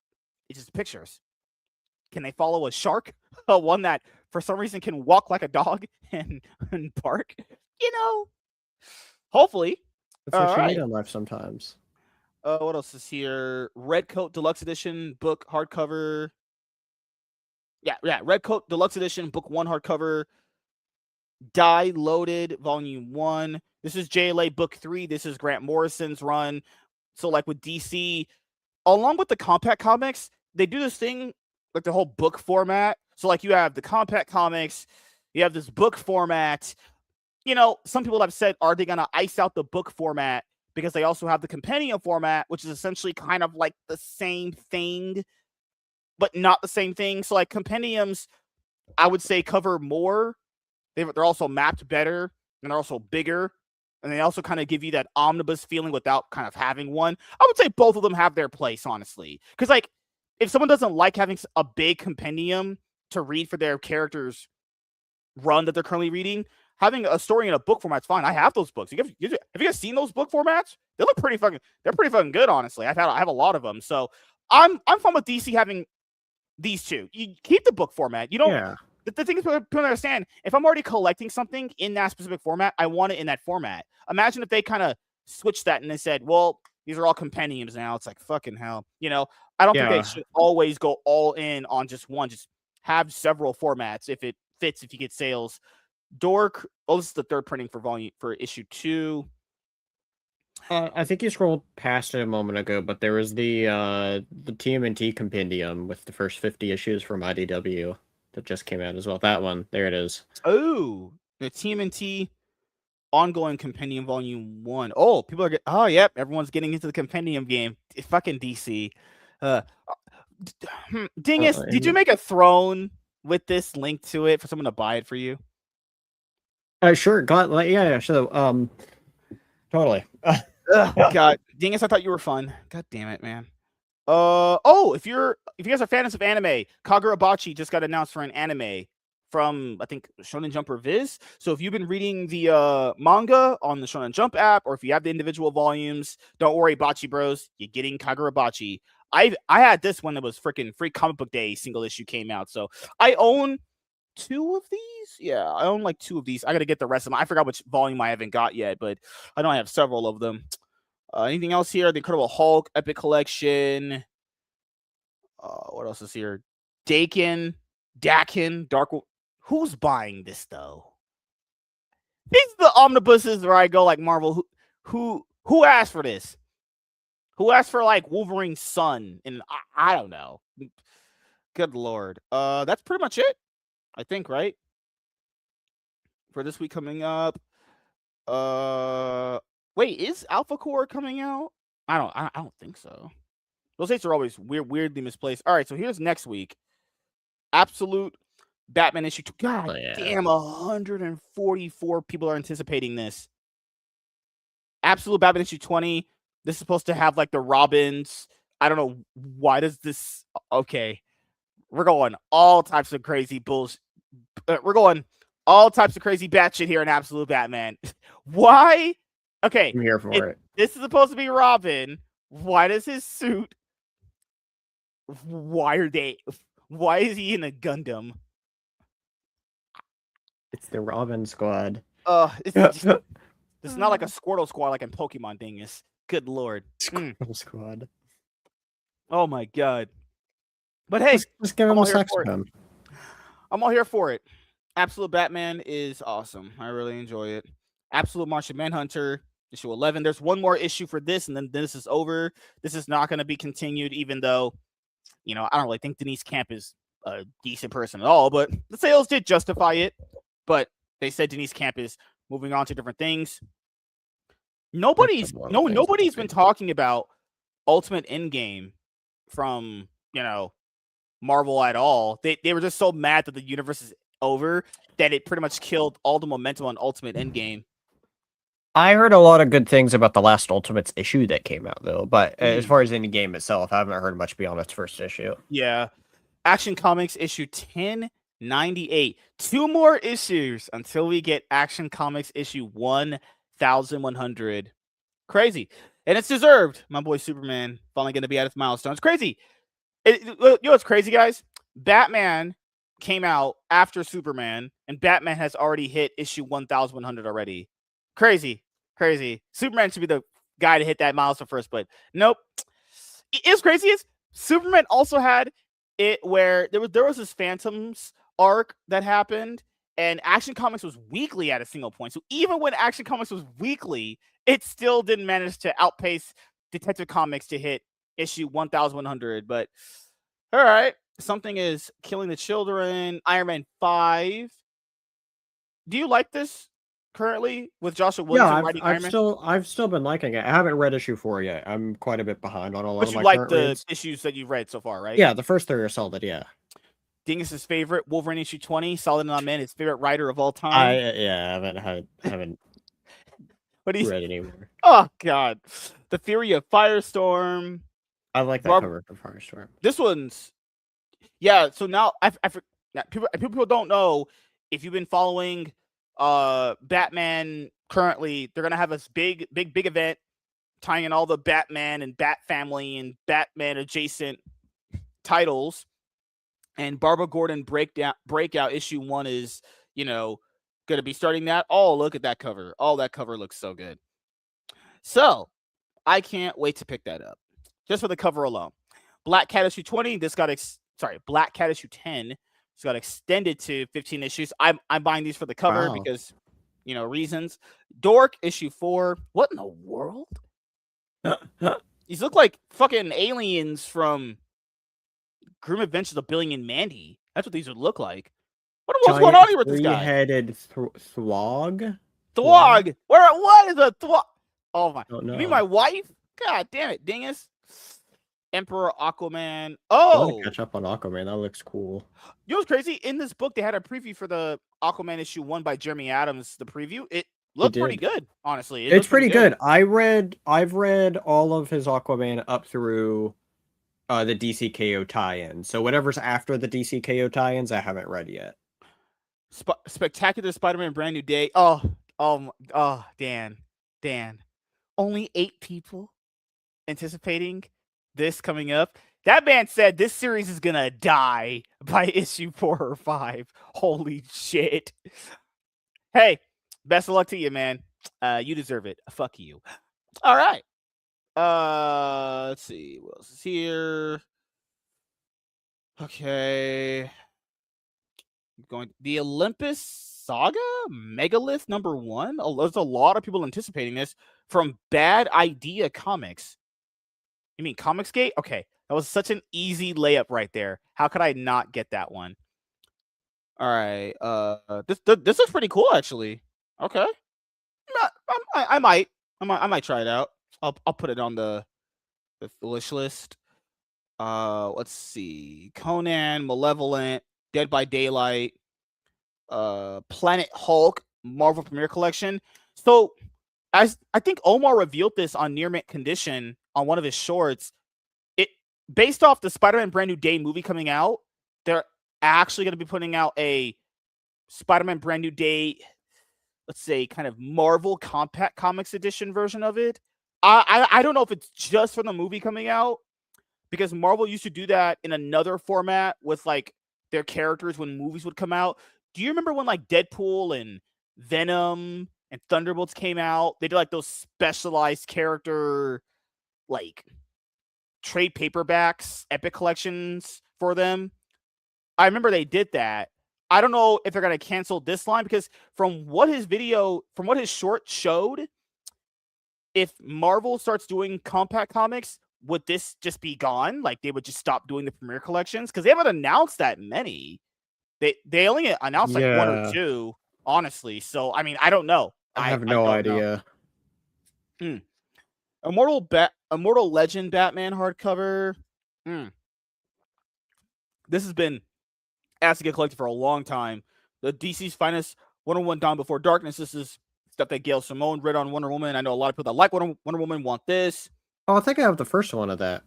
It's just pictures. Can they follow a shark? One that for some reason can walk like a dog and bark? Hopefully. That's what you need in life sometimes. What else is here? Red Coat Deluxe Edition book hardcover. Yeah. Red Coat Deluxe Edition book 1 hardcover. Die Loaded Volume 1. This is JLA book 3. This is Grant Morrison's run. So like with DC, along with the compact comics, they do this thing like the whole book format. So like you have the compact comics, you have this book format. Some people have said, are they going to ice out the book format because they also have the compendium format, which is essentially kind of like the same thing, but not the same thing. So like compendiums, I would say cover more. They're also mapped better, and they're also bigger, and they also kind of give you that omnibus feeling without kind of having one. I would say both of them have their place, honestly. Because, like, if someone doesn't like having a big compendium to read for their character's run that they're currently reading, having a story in a book format's fine. I have those books. Have you guys seen those book formats? They look pretty fucking. They're pretty fucking good, honestly. I have a lot of them, so I'm fine with DC having these two. You keep the book format. You don't. Yeah. The thing is, people understand, if I'm already collecting something in that specific format, I want it in that format. Imagine if they kind of switched that and they said, well, these are all compendiums now. It's like, fucking hell. I don't think they should always go all in on just one. Just have several formats if it fits, if you get sales. Dork. Oh, this is the third printing for issue 2. I think you scrolled past it a moment ago, but there was the TMNT compendium with the first 50 issues from IDW. That just came out as well. That one. There it is. Oh, the TMNT ongoing compendium volume 1. Oh, people are oh, yep. Everyone's getting into the compendium game. It's fucking DC. Dingus, did you make a throne with this link to it for someone to buy it for you? Sure. Yeah. So, totally. God, Dingus, I thought you were fun. God damn it, man. If you guys are fans of anime, Kagurabachi just got announced for an anime from, I think, Shonen Jump or Viz. So if you've been reading the manga on the Shonen Jump app, or if you have the individual volumes, don't worry, Bachi Bros, you're getting Kagurabachi. I had this when it was freaking Free Comic Book Day single issue came out. So I own 2 of these. Yeah, I own like 2 of these. I got to get the rest of them. I forgot which volume I haven't got yet, but I know I have several of them. Anything else here? The Incredible Hulk Epic Collection. What else is here? Dakin, Dark. Who's buying this though? These are the omnibuses where I go like Marvel. Who asked for this? Who asked for like Wolverine's son? And I don't know. Good lord. That's pretty much it. I think, right? For this week coming up. Wait, is Alpha Core coming out? I don't think so. Those dates are always weirdly misplaced. All right, so here's next week. Absolute Batman issue 2. God damn, 144 people are anticipating this. Absolute Batman issue 20. This is supposed to have like the Robins. I don't know why does this. Okay, we're going all types of crazy bullshit. We're going all types of crazy batshit here in Absolute Batman. Why? Okay, I'm here for it. This is supposed to be Robin. Why does his suit? Why is he in a Gundam? It's the Robin Squad. It's not like a Squirtle Squad like in Pokemon Dingus. Good lord. Squirtle Squad. Oh my god. But hey, just give him a sex gun. I'm all here for it. Absolute Batman is awesome. I really enjoy it. Absolute Martian Manhunter, issue 11. There's one more issue for this, and then this is over. This is not going to be continued, even though, I don't really think Denise Camp is a decent person at all, but the sales did justify it. But they said Denise Camp is moving on to different things. Nobody's been talking about Ultimate Endgame from, Marvel at all. They were just so mad that the universe is over that it pretty much killed all the momentum on Ultimate Endgame. I heard a lot of good things about the last Ultimates issue that came out, though. But as far as Endgame itself, I haven't heard much beyond its first issue. Yeah. Action Comics issue 1098. 2 more issues until we get Action Comics issue 1100. Crazy. And it's deserved. My boy Superman finally going to be at its milestone. It's crazy. What's crazy, guys? Batman came out after Superman, and Batman has already hit issue 1100 already. Crazy. Superman should be the guy to hit that milestone first, but nope. It's crazy is Superman also had it where there was this Phantoms arc that happened, and Action Comics was weekly at a single point. So even when Action Comics was weekly, it still didn't manage to outpace Detective Comics to hit issue 1100. But all right, something is killing the children. Iron Man 5. Do you like this currently with Joshua Williamson writing Iron Man? I've still been liking it. I haven't read issue 4 yet. I'm quite a bit behind on a lot of my current reads. But you like the issues that you've read so far, right? Yeah, the first 3 are solid, yeah. Dingus's favorite, Wolverine issue 20, Solid on Man, his favorite writer of all time. I haven't read anymore. Oh god. The Theory of Firestorm. I like that cover for Firestorm. This one's so now people don't know, if you've been following Batman currently, they're gonna have this big event tying in all the Batman and Bat Family and Batman adjacent titles. And Barbara Gordon breakout issue 1 is, going to be starting that. Oh, look at that cover. Oh, that cover looks so good. So I can't wait to pick that up just for the cover alone. Black Cat issue 20. Black Cat issue 10. It's got extended to 15 issues. I'm buying these for the cover because, reasons. Dork issue 4. What in the world? These look like fucking aliens from Grim Adventures of Billy and Mandy. That's what these would look like. What's going on here with this guy? Three-headed Thwog? Thwog? What is a Thwog? Oh my! You mean my wife? God damn it, dingus! Emperor Aquaman. Oh, I want to catch up on Aquaman. That looks cool. You know what's crazy? In this book, they had a preview for the Aquaman issue 1 by Jeremy Adams. The preview, it looked pretty good. Honestly, it's pretty good. I've read all of his Aquaman up through the DCKO tie-in. So whatever's after the DCKO tie-ins, I haven't read yet. Spectacular Spider-Man Brand New Day. Dan. Only 8 people anticipating this coming up. That man said this series is gonna die by issue 4 or 5. Holy shit. Hey, best of luck to you, man. You deserve it. Fuck you. All right. Let's see what else is here. Okay. Going the Olympus Saga Megalith #1. Oh, there's a lot of people anticipating this from Bad Idea Comics. You mean Comicsgate? Okay, that was such an easy layup right there. How could I not get that one? All right. This looks pretty cool actually. Okay. I might try it out. I'll put it on the wish list. Let's see. Conan, Malevolent. Dead by Daylight, Planet Hulk, Marvel Premiere Collection. So, as I think Omar revealed this on Near Mint Condition on one of his shorts, it based off the Spider-Man Brand New Day movie coming out, they're actually going to be putting out a Spider-Man Brand New Day, let's say, kind of Marvel Compact Comics edition version of it. I don't know if it's just for the movie coming out, because Marvel used to do that in another format with like their characters when movies would come out. Do you remember when like Deadpool and Venom and Thunderbolts came out? They did like those specialized character like trade paperbacks, epic collections for them. I remember they did that. I don't know if they're going to cancel this line, because from what his short showed, if Marvel starts doing compact comics, would this just be gone? Like they would just stop doing the premiere collections? Because they haven't announced that many. They only announced like one or two, honestly. So I mean, I don't know. I have no idea. Immortal Legend Batman hardcover. This has been asked to get collected for a long time. The DC's finest Wonder Woman Dawn Before Darkness. This is stuff that Gail Simone read on Wonder Woman. I know a lot of people that like Wonder Woman want this. Oh, I think I have the first one of that.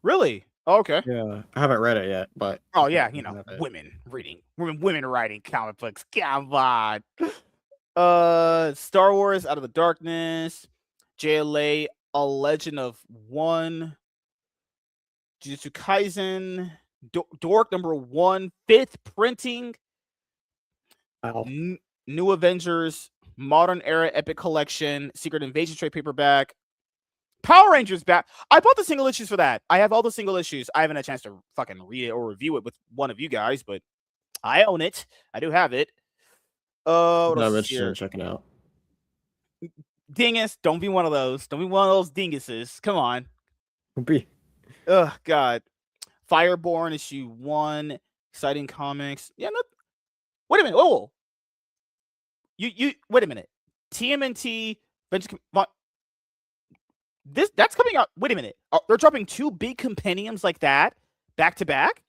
Really? Oh, okay. Yeah, I haven't read it yet, but oh yeah, women writing comic books. Come on. Star Wars Out of the Darkness, JLA, A Legend of One, Jujutsu Kaisen, Dork #1, 5th printing. Wow. New Avengers, Modern Era Epic Collection, Secret Invasion trade paperback, Power Rangers back. I bought the single issues for that. I have all the single issues. I haven't had a chance to fucking read it or review it with one of you guys, but I own it. I do have it. I'm interested in checking out. Dingus, don't be one of those. Don't be one of those dinguses. Come on. Be. Oh God. Fireborn issue 1. Exciting comics. Yeah. No. Wait a minute. Oh. You. Wait a minute. TMNT. That's coming out. Wait a minute. They're dropping 2 big compendiums like that back to back.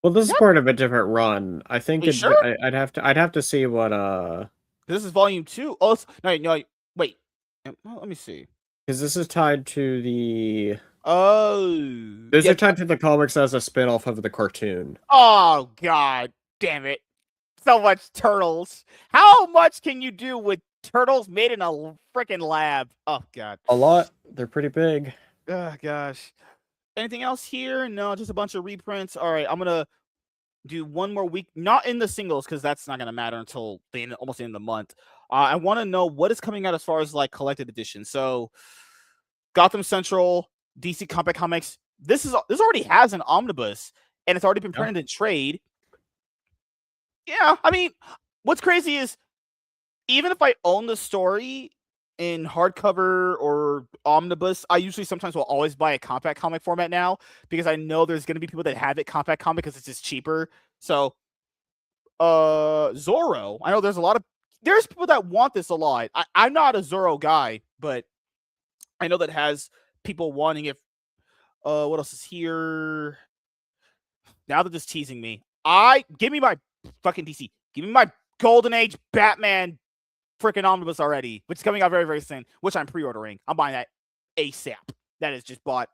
Well, this is part of a different run. I think sure? I'd have to see what This is volume 2. Oh no. Wait. Let me see. Because this is tied to the. Oh. These are tied to the comics as a spinoff of the cartoon. Oh God, damn it! So much turtles. How much can you do with turtles made in a freaking lab? Oh God. A lot. They're pretty big. Oh gosh. Anything else here? No, just a bunch of reprints. All right, I'm gonna do one more week, not in the singles, because that's not gonna matter until almost the end of the month. I want to know what is coming out as far as like collected editions. So, Gotham Central, DC Compact Comics. This already has an omnibus, and it's already been printed in trade. Yeah, I mean, what's crazy is even if I own the story in hardcover or omnibus, I usually sometimes will always buy a compact comic format now, because I know there's going to be people that have it compact comic because it's just cheaper. So, Zorro, I know there's people that want this a lot. I'm not a Zorro guy, but I know that has people wanting it. What else is here? Now they're just teasing me. Give me my fucking DC. Give me my Golden Age Batman freaking omnibus already, which is coming out very, very soon, which I'm pre-ordering. I'm buying that ASAP. That is just bought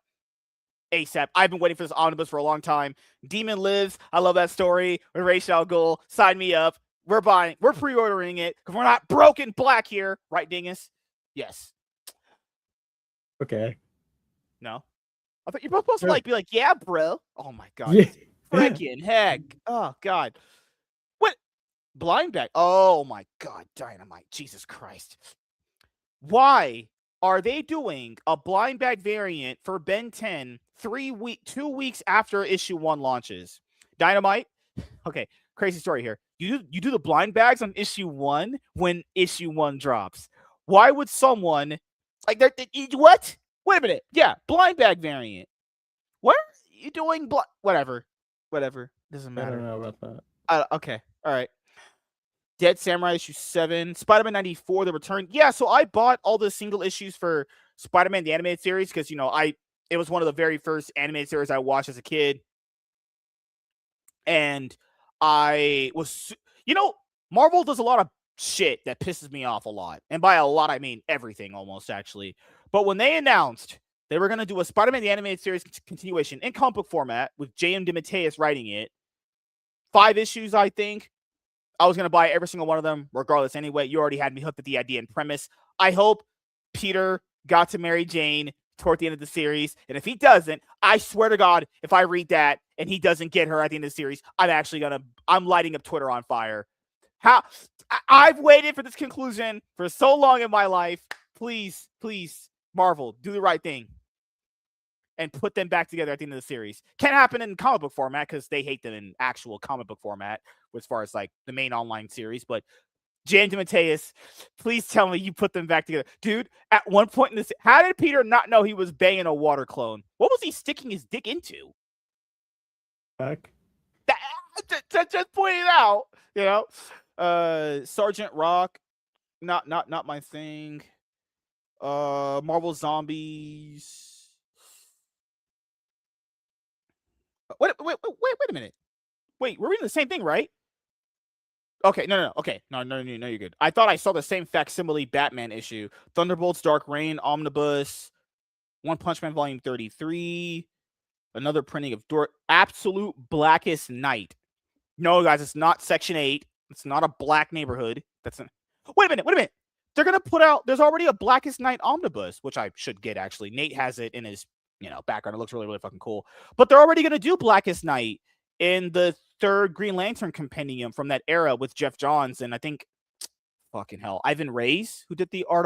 ASAP. I've been waiting for this omnibus for a long time. Demon Lives. I love that story with Ra's al Ghul. Sign me up. We're pre-ordering it because we're not broken black here. Right, Dingus? Yes. Okay. No? I thought you're both supposed to be like, yeah, bro. Oh my God. Yeah. Freaking heck. Oh God. What? Blind bag. Oh my God. Dynamite. Jesus Christ. Why are they doing a blind bag variant for Ben 10 2 weeks after issue 1 launches? Dynamite. Okay. Crazy story here. You do the blind bags on issue 1 when issue 1 drops. Why would someone like what? Wait a minute. Yeah, blind bag variant. What are you doing? Whatever. Doesn't matter. I don't know about that. Okay. All right. Dead Samurai issue 7. Spider-Man 94, The Return. Yeah, so I bought all the single issues for Spider-Man the animated series because it was one of the very first animated series I watched as a kid. And Marvel does a lot of shit that pisses me off a lot. And by a lot, I mean everything almost, actually. But when they announced they were going to do a Spider-Man the Animated Series continuation in comic book format with J.M. DeMatteis writing it, 5 issues, I think, I was going to buy every single one of them regardless anyway. You already had me hooked at the idea and premise. I hope Peter got to marry Jane toward the end of the series. And if he doesn't, I swear to God, if I read that and he doesn't get her at the end of the series, I'm lighting up Twitter on fire. I've waited for this conclusion for so long in my life. Please, Marvel, do the right thing and put them back together at the end of the series. Can't happen in comic book format because they hate them in actual comic book format as far as like the main online series. But Jan DeMatteis, please tell me you put them back together. Dude, at one point in this, how did Peter not know he was banging a water clone? What was he sticking his dick into? Back. Just point it out, you know. Sergeant Rock, not my thing. Marvel Zombies. Wait a minute. Wait, we're reading the same thing, right? Okay, no. Okay, no, you're good. I thought I saw the same facsimile Batman issue. Thunderbolts, Dark Reign, Omnibus, One Punch Man Volume 33, another printing of Absolute Blackest Night. No, guys, it's not Section 8. It's not a black neighborhood. Wait a minute. They're going to put out, there's already a Blackest Night Omnibus, which I should get, actually. Nate has it in his, background. It looks really, really fucking cool. But they're already going to do Blackest Night in the 3rd Green Lantern compendium from that era with Jeff Johns and I think, fucking hell, Ivan Reyes, who did the art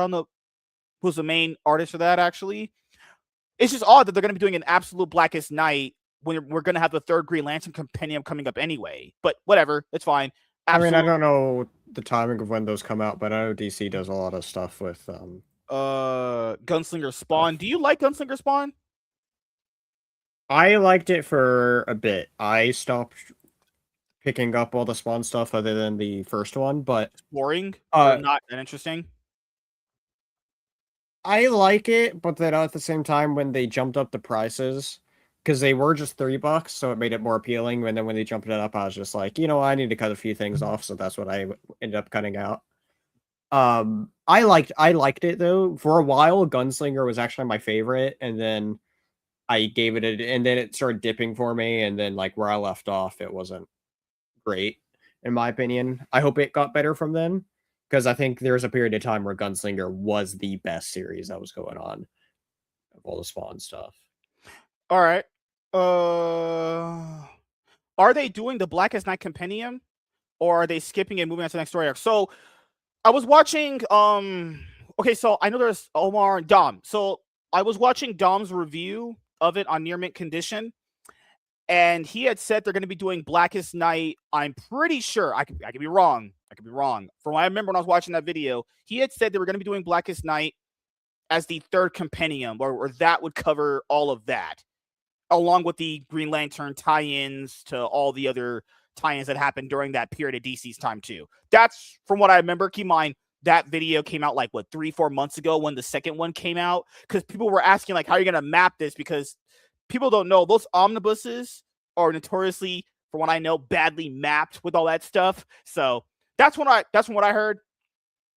who's the main artist for that, actually. It's just odd that they're going to be doing an Absolute Blackest Night when we're going to have the 3rd Green Lantern compendium coming up anyway. But whatever, it's fine. I don't know the timing of when those come out, but I know DC does a lot of stuff with Gunslinger Spawn. Do you like Gunslinger Spawn? I liked it for a bit. I stopped picking up all the Spawn stuff other than the first one, but it's boring. Not that interesting. I like it, but then at the same time, when they jumped up the prices, because they were just $3, so it made it more appealing. And then when they jumped it up, I was just like, I need to cut a few things off, so that's what I ended up cutting out. I liked it though. For a while, Gunslinger was actually my favorite, and then I gave it and then it started dipping for me, and then like where I left off, it wasn't great in my opinion. I hope it got better from then, because I think there was a period of time where Gunslinger was the best series that was going on of all the Spawn stuff. All right. Are they doing the Blackest Night compendium, or are they skipping and moving on to the next story arc? So I was watching. Okay, so I know there's Omar and Dom. So I was watching Dom's review of it on Near Mint Condition, and he had said they're going to be doing Blackest Night. I'm pretty sure I could be wrong. From what I remember when I was watching that video, he had said they were going to be doing Blackest Night as the 3rd compendium, or that would cover all of that, along with the Green Lantern tie-ins to all the other tie-ins that happened during that period of DC's time too. That's from what I remember. Keep in mind, that video came out like 3-4 months ago when the second one came out, because people were asking like, how are you going to map this? Because people don't know, those omnibuses are notoriously, from what I know, badly mapped with all that stuff. So that's from what I heard.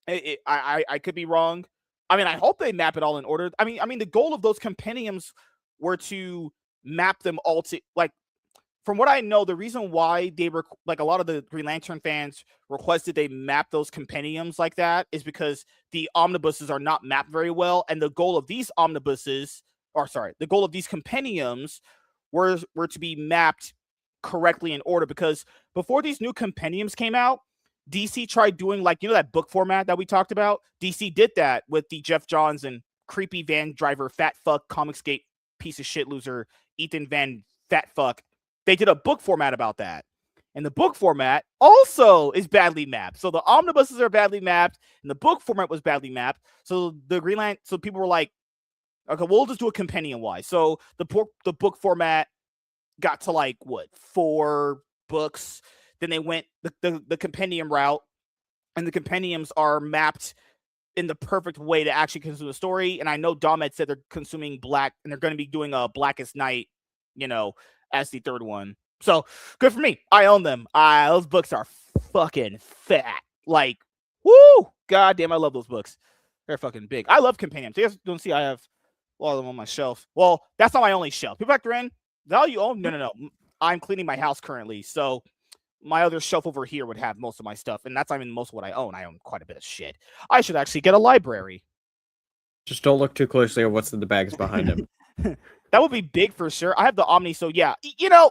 I could be wrong. I mean, I hope they map it all in order. I mean, the goal of those compendiums were to map them all to, like, from what I know, the reason why they were like a lot of the Green Lantern fans requested they map those compendiums like that is because the omnibuses are not mapped very well, and the goal of these compendiums were to be mapped correctly in order. Because before these new compendiums came out, DC tried doing like, that book format that we talked about. DC did that with the Jeff Johns and creepy van driver fat fuck Comicsgate piece of shit loser Ethan Van fat fuck. They did a book format about that. And the book format also is badly mapped. So the omnibuses are badly mapped, and the book format was badly mapped. So so people were like, okay, we'll just do a compendium-wise. So the book format got to like, 4 books. Then they went the compendium route, and the compendiums are mapped in the perfect way to actually consume the story. And I know Dom had said they're consuming Black, and they're going to be doing a Blackest Night, as the 3rd one. So good for me. I own them. Those books are fucking fat. Like, woo! God damn, I love those books. They're fucking big. I love companions. You guys don't see I have a lot of them on my shelf. Well, that's not my only shelf. People factor in, is that all you own? No. I'm cleaning my house currently, so my other shelf over here would have most of my stuff, and that's not even most of what I own. I own quite a bit of shit. I should actually get a library. Just don't look too closely at what's in the bags behind him. That would be big for sure. I have the Omni, so yeah. You know,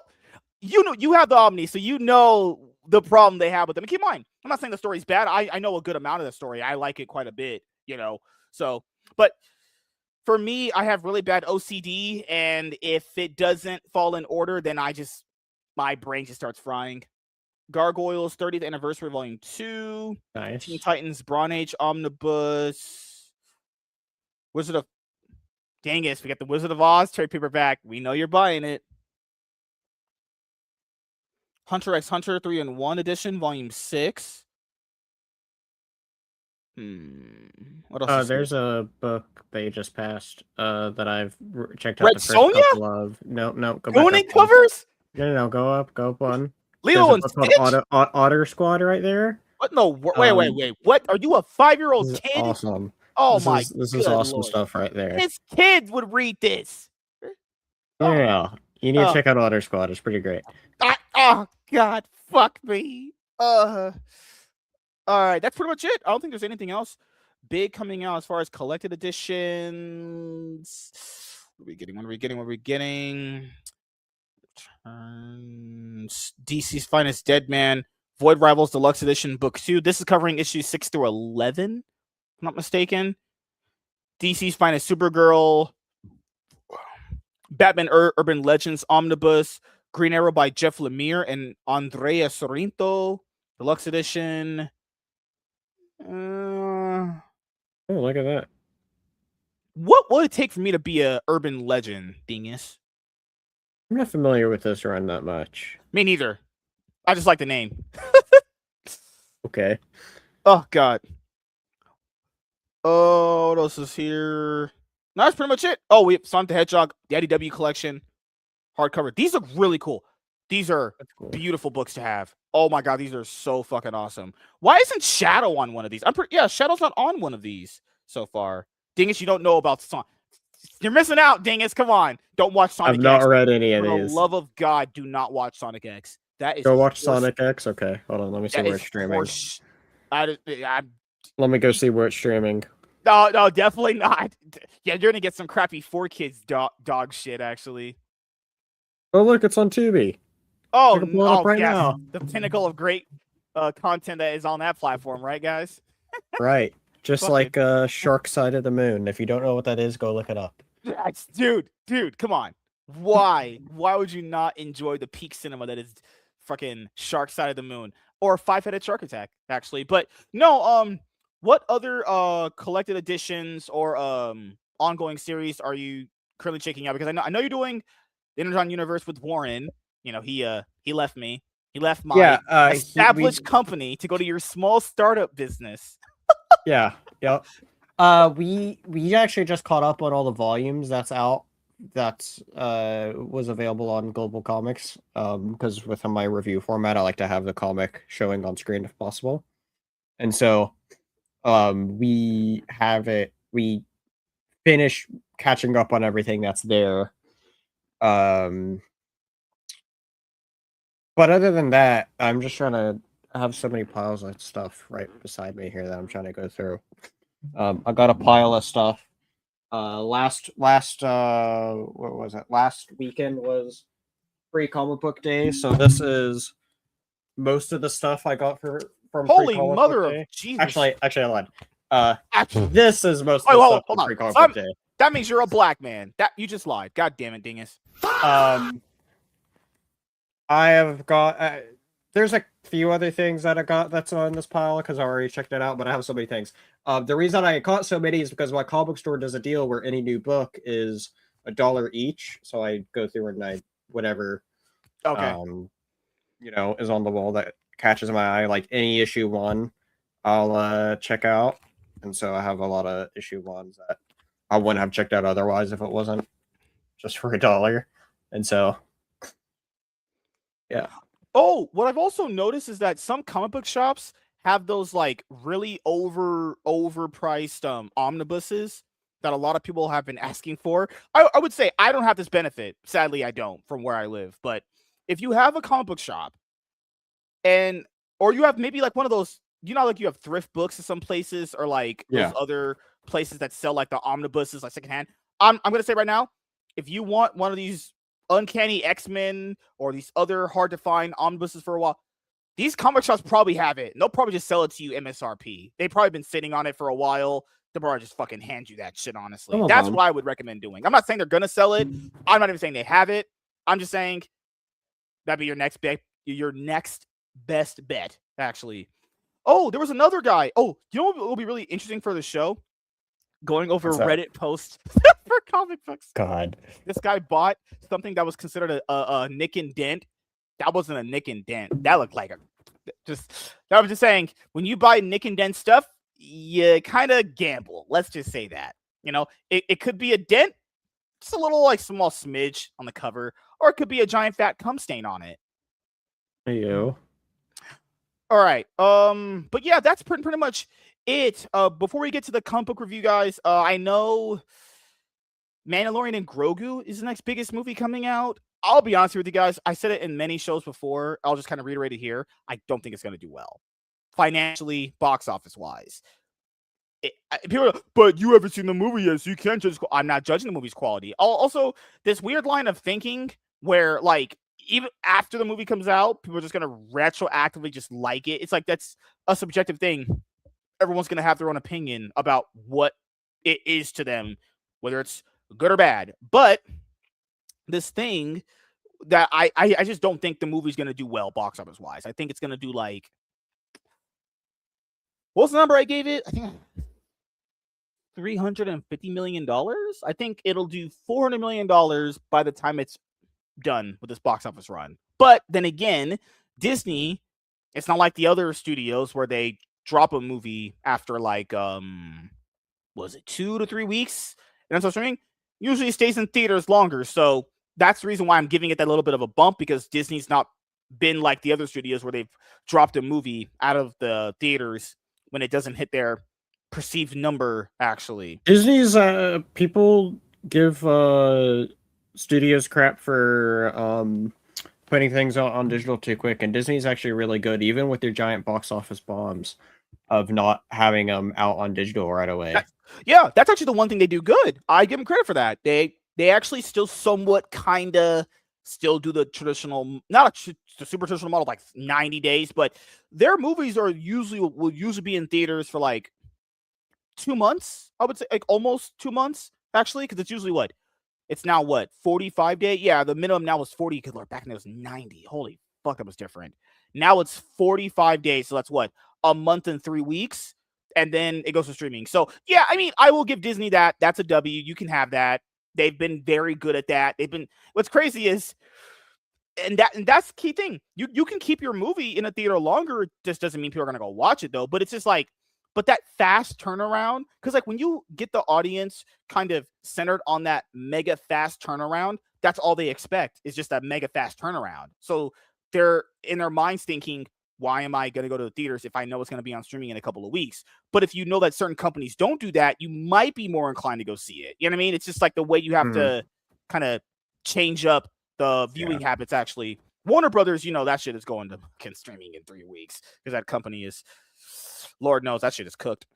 you have the Omni, so you know the problem they have with them. And keep in mind, I'm not saying the story's bad. I know a good amount of the story. I like it quite a bit, you know. So, but for me, I have really bad OCD, and if it doesn't fall in order, then my brain just starts frying. Gargoyles 30th Anniversary Volume 2. Nice. Teen Titans Bronze Age Omnibus. Dang it, we got the Wizard of Oz trade paperback. We know you're buying it. Hunter x Hunter 3-in-1 edition, Volume 6. What else? There's a book they just passed that I've checked out Red the first Sonja? couple of. No, go Gooning back up covers? No, go up one. Lilo and There's a book called Otter Squad right there. What? No, wait. What? Are you a 5-year-old kid? Awesome. Oh this is awesome Lord. Stuff right there. His kids would read this. Yeah. You need to check out Otter Squad. It's pretty great. Oh God, fuck me. All right, that's pretty much it. I don't think there's anything else big coming out as far as collected editions. What are we getting? DC's Finest Dead Man, Void Rivals Deluxe Edition Book 2. This is covering issues 6 through 11, if I'm not mistaken. DC's Finest Supergirl, Batman Urban Legends Omnibus, Green Arrow by Jeff Lemire and Andrea Sorrento, Deluxe Edition. Oh, look at that. What would it take for me to be a urban legend, dingus? I'm not familiar with this run that much. Me neither. I just like the name. Okay. Oh, God. Oh, what else is here? No, that's pretty much it. Oh, we have Sonic the Hedgehog, the IDW collection, hardcover. These look really cool. These are beautiful books to have. Oh my God, these are so fucking awesome. Why isn't Shadow on one of these? Shadow's not on one of these so far. Dingus, you don't know about Sonic. You're missing out, Dingus. Come on. Don't watch Sonic X. I've not read any of these. For the love of God, do not watch Sonic X. That is. Go watch Sonic X? Okay, hold on. Let me see where it's streaming. Let me go see where it's streaming. No, definitely not. Yeah, you're gonna get some crappy 4Kids dog shit, actually. Oh, look, it's on Tubi. Oh, now. The pinnacle of great content that is on that platform, right, guys? Right. Just like Shark Side of the Moon. If you don't know what that is, go look it up. Dude, come on. Why? Why would you not enjoy the peak cinema that is fucking Shark Side of the Moon or Five-Headed Shark Attack? Actually, but no. What other collected editions or ongoing series are you currently checking out? Because I know you're doing the Energon Universe with Warren. You know, he left me. He left my established company to go to your small startup business. Yeah. We actually just caught up on all the volumes that's out. That was available on Global Comics. Because with my review format, I like to have the comic showing on screen if possible. And so we have it. We finished catching up on everything that's there. But other than that, I'm just trying to have so many piles of stuff right beside me here that I'm trying to go through. I got a pile of stuff. Last what was it? Last weekend was Free Comic Book Day, so this is most of the stuff I got from Holy Free Comic mother Book of Day. Jesus! Actually, I lied. This is most of the stuff from Free Comic Book Day. That means you're a black man. That you just lied. God damn it, dingus. I have got. There's a few other things that I got that's on this pile because I already checked it out, but I have so many things. The reason I caught so many is because my comic book store does a deal where any new book is $1 each. So I go through and whatever, is on the wall that catches my eye. Like any issue 1, I'll check out, and so I have a lot of issue 1s that I wouldn't have checked out otherwise if it wasn't just for $1. And so. Yeah. Oh, what I've also noticed is that some comic book shops have those like really overpriced omnibuses that a lot of people have been asking for. I would say I don't have this benefit. Sadly, I don't from where I live. But if you have a comic book shop and or you have maybe like one of those, like you have thrift books in some places or like those other places that sell like the omnibuses like secondhand. I'm gonna say right now, if you want one of these Uncanny X-Men or these other hard to find omnibuses for a while, these comic shops probably have it. And they'll probably just sell it to you MSRP. They've probably been sitting on it for a while. They'll probably just fucking hand you that shit, honestly. That's what I would recommend doing. I'm not saying they're gonna sell it. I'm not even saying they have it. I'm just saying that'd be your next best bet, actually. Oh, there was another guy. Oh, you know what will be really interesting for the show? Going over Reddit posts for comic books. God. This guy bought something that was considered a nick and dent. That wasn't a nick and dent. That looked like I was just saying, when you buy nick and dent stuff, you kind of gamble. Let's just say that. It could be a dent, just a little like small smidge on the cover, or it could be a giant fat cum stain on it. Ew. All right. But yeah, that's pretty much it. Before we get to the comic book review, guys, I know Mandalorian and Grogu is the next biggest movie coming out. I'll be honest with you guys. I said it in many shows before. I'll just kind of reiterate it here. I don't think it's going to do well financially, box office wise. People are like, but you haven't seen the movie yet, so you can't judge. I'm not judging the movie's quality. Also, this weird line of thinking where, like, even after the movie comes out, people are just going to retroactively just like it. It's like that's a subjective thing. Everyone's going to have their own opinion about what it is to them, whether it's good or bad. But this thing that I just don't think the movie's going to do well box office wise. I think it's going to do like, what's the number I gave it? I think $350 million. I think it'll do $400 million by the time it's done with this box office run. But then again, Disney, it's not like the other studios where they drop a movie after like was it 2 to 3 weeks and that's streaming. Usually it stays in theaters longer, so that's the reason why I'm giving it that little bit of a bump, because Disney's not been like the other studios where they've dropped a movie out of the theaters when it doesn't hit their perceived number. Actually, Disney's people give studios crap for putting things on digital too quick, and Disney's actually really good, even with their giant box office bombs, of not having them out on digital right away. That's actually the one thing they do good. I give them credit for that. They actually still somewhat kind of still do the traditional, not the super traditional model, like 90 days, but their movies will usually be in theaters for like 2 months. I would say like almost 2 months actually, because it's usually it's now 45 days. Yeah, the minimum now was 40 because back then it was 90. Holy fuck, that was different. Now it's 45 days, so that's a month and 3 weeks, and then it goes to streaming. So yeah, I mean, I will give Disney that. That's a W. You can have that. They've been very good at that. What's crazy is, and that's the key thing. You can keep your movie in a theater longer. It just doesn't mean people are gonna go watch it though. But it's just like, but that fast turnaround, because like when you get the audience kind of centered on that mega fast turnaround, that's all they expect is just that mega fast turnaround. So they're in their minds thinking, why am I going to go to the theaters if I know it's going to be on streaming in a couple of weeks? But if you know that certain companies don't do that, you might be more inclined to go see it. You know what I mean? It's just like the way you have to kind of change up the viewing habits, actually. Warner Brothers, that shit is going to streaming in 3 weeks because that company is, Lord knows, that shit is cooked.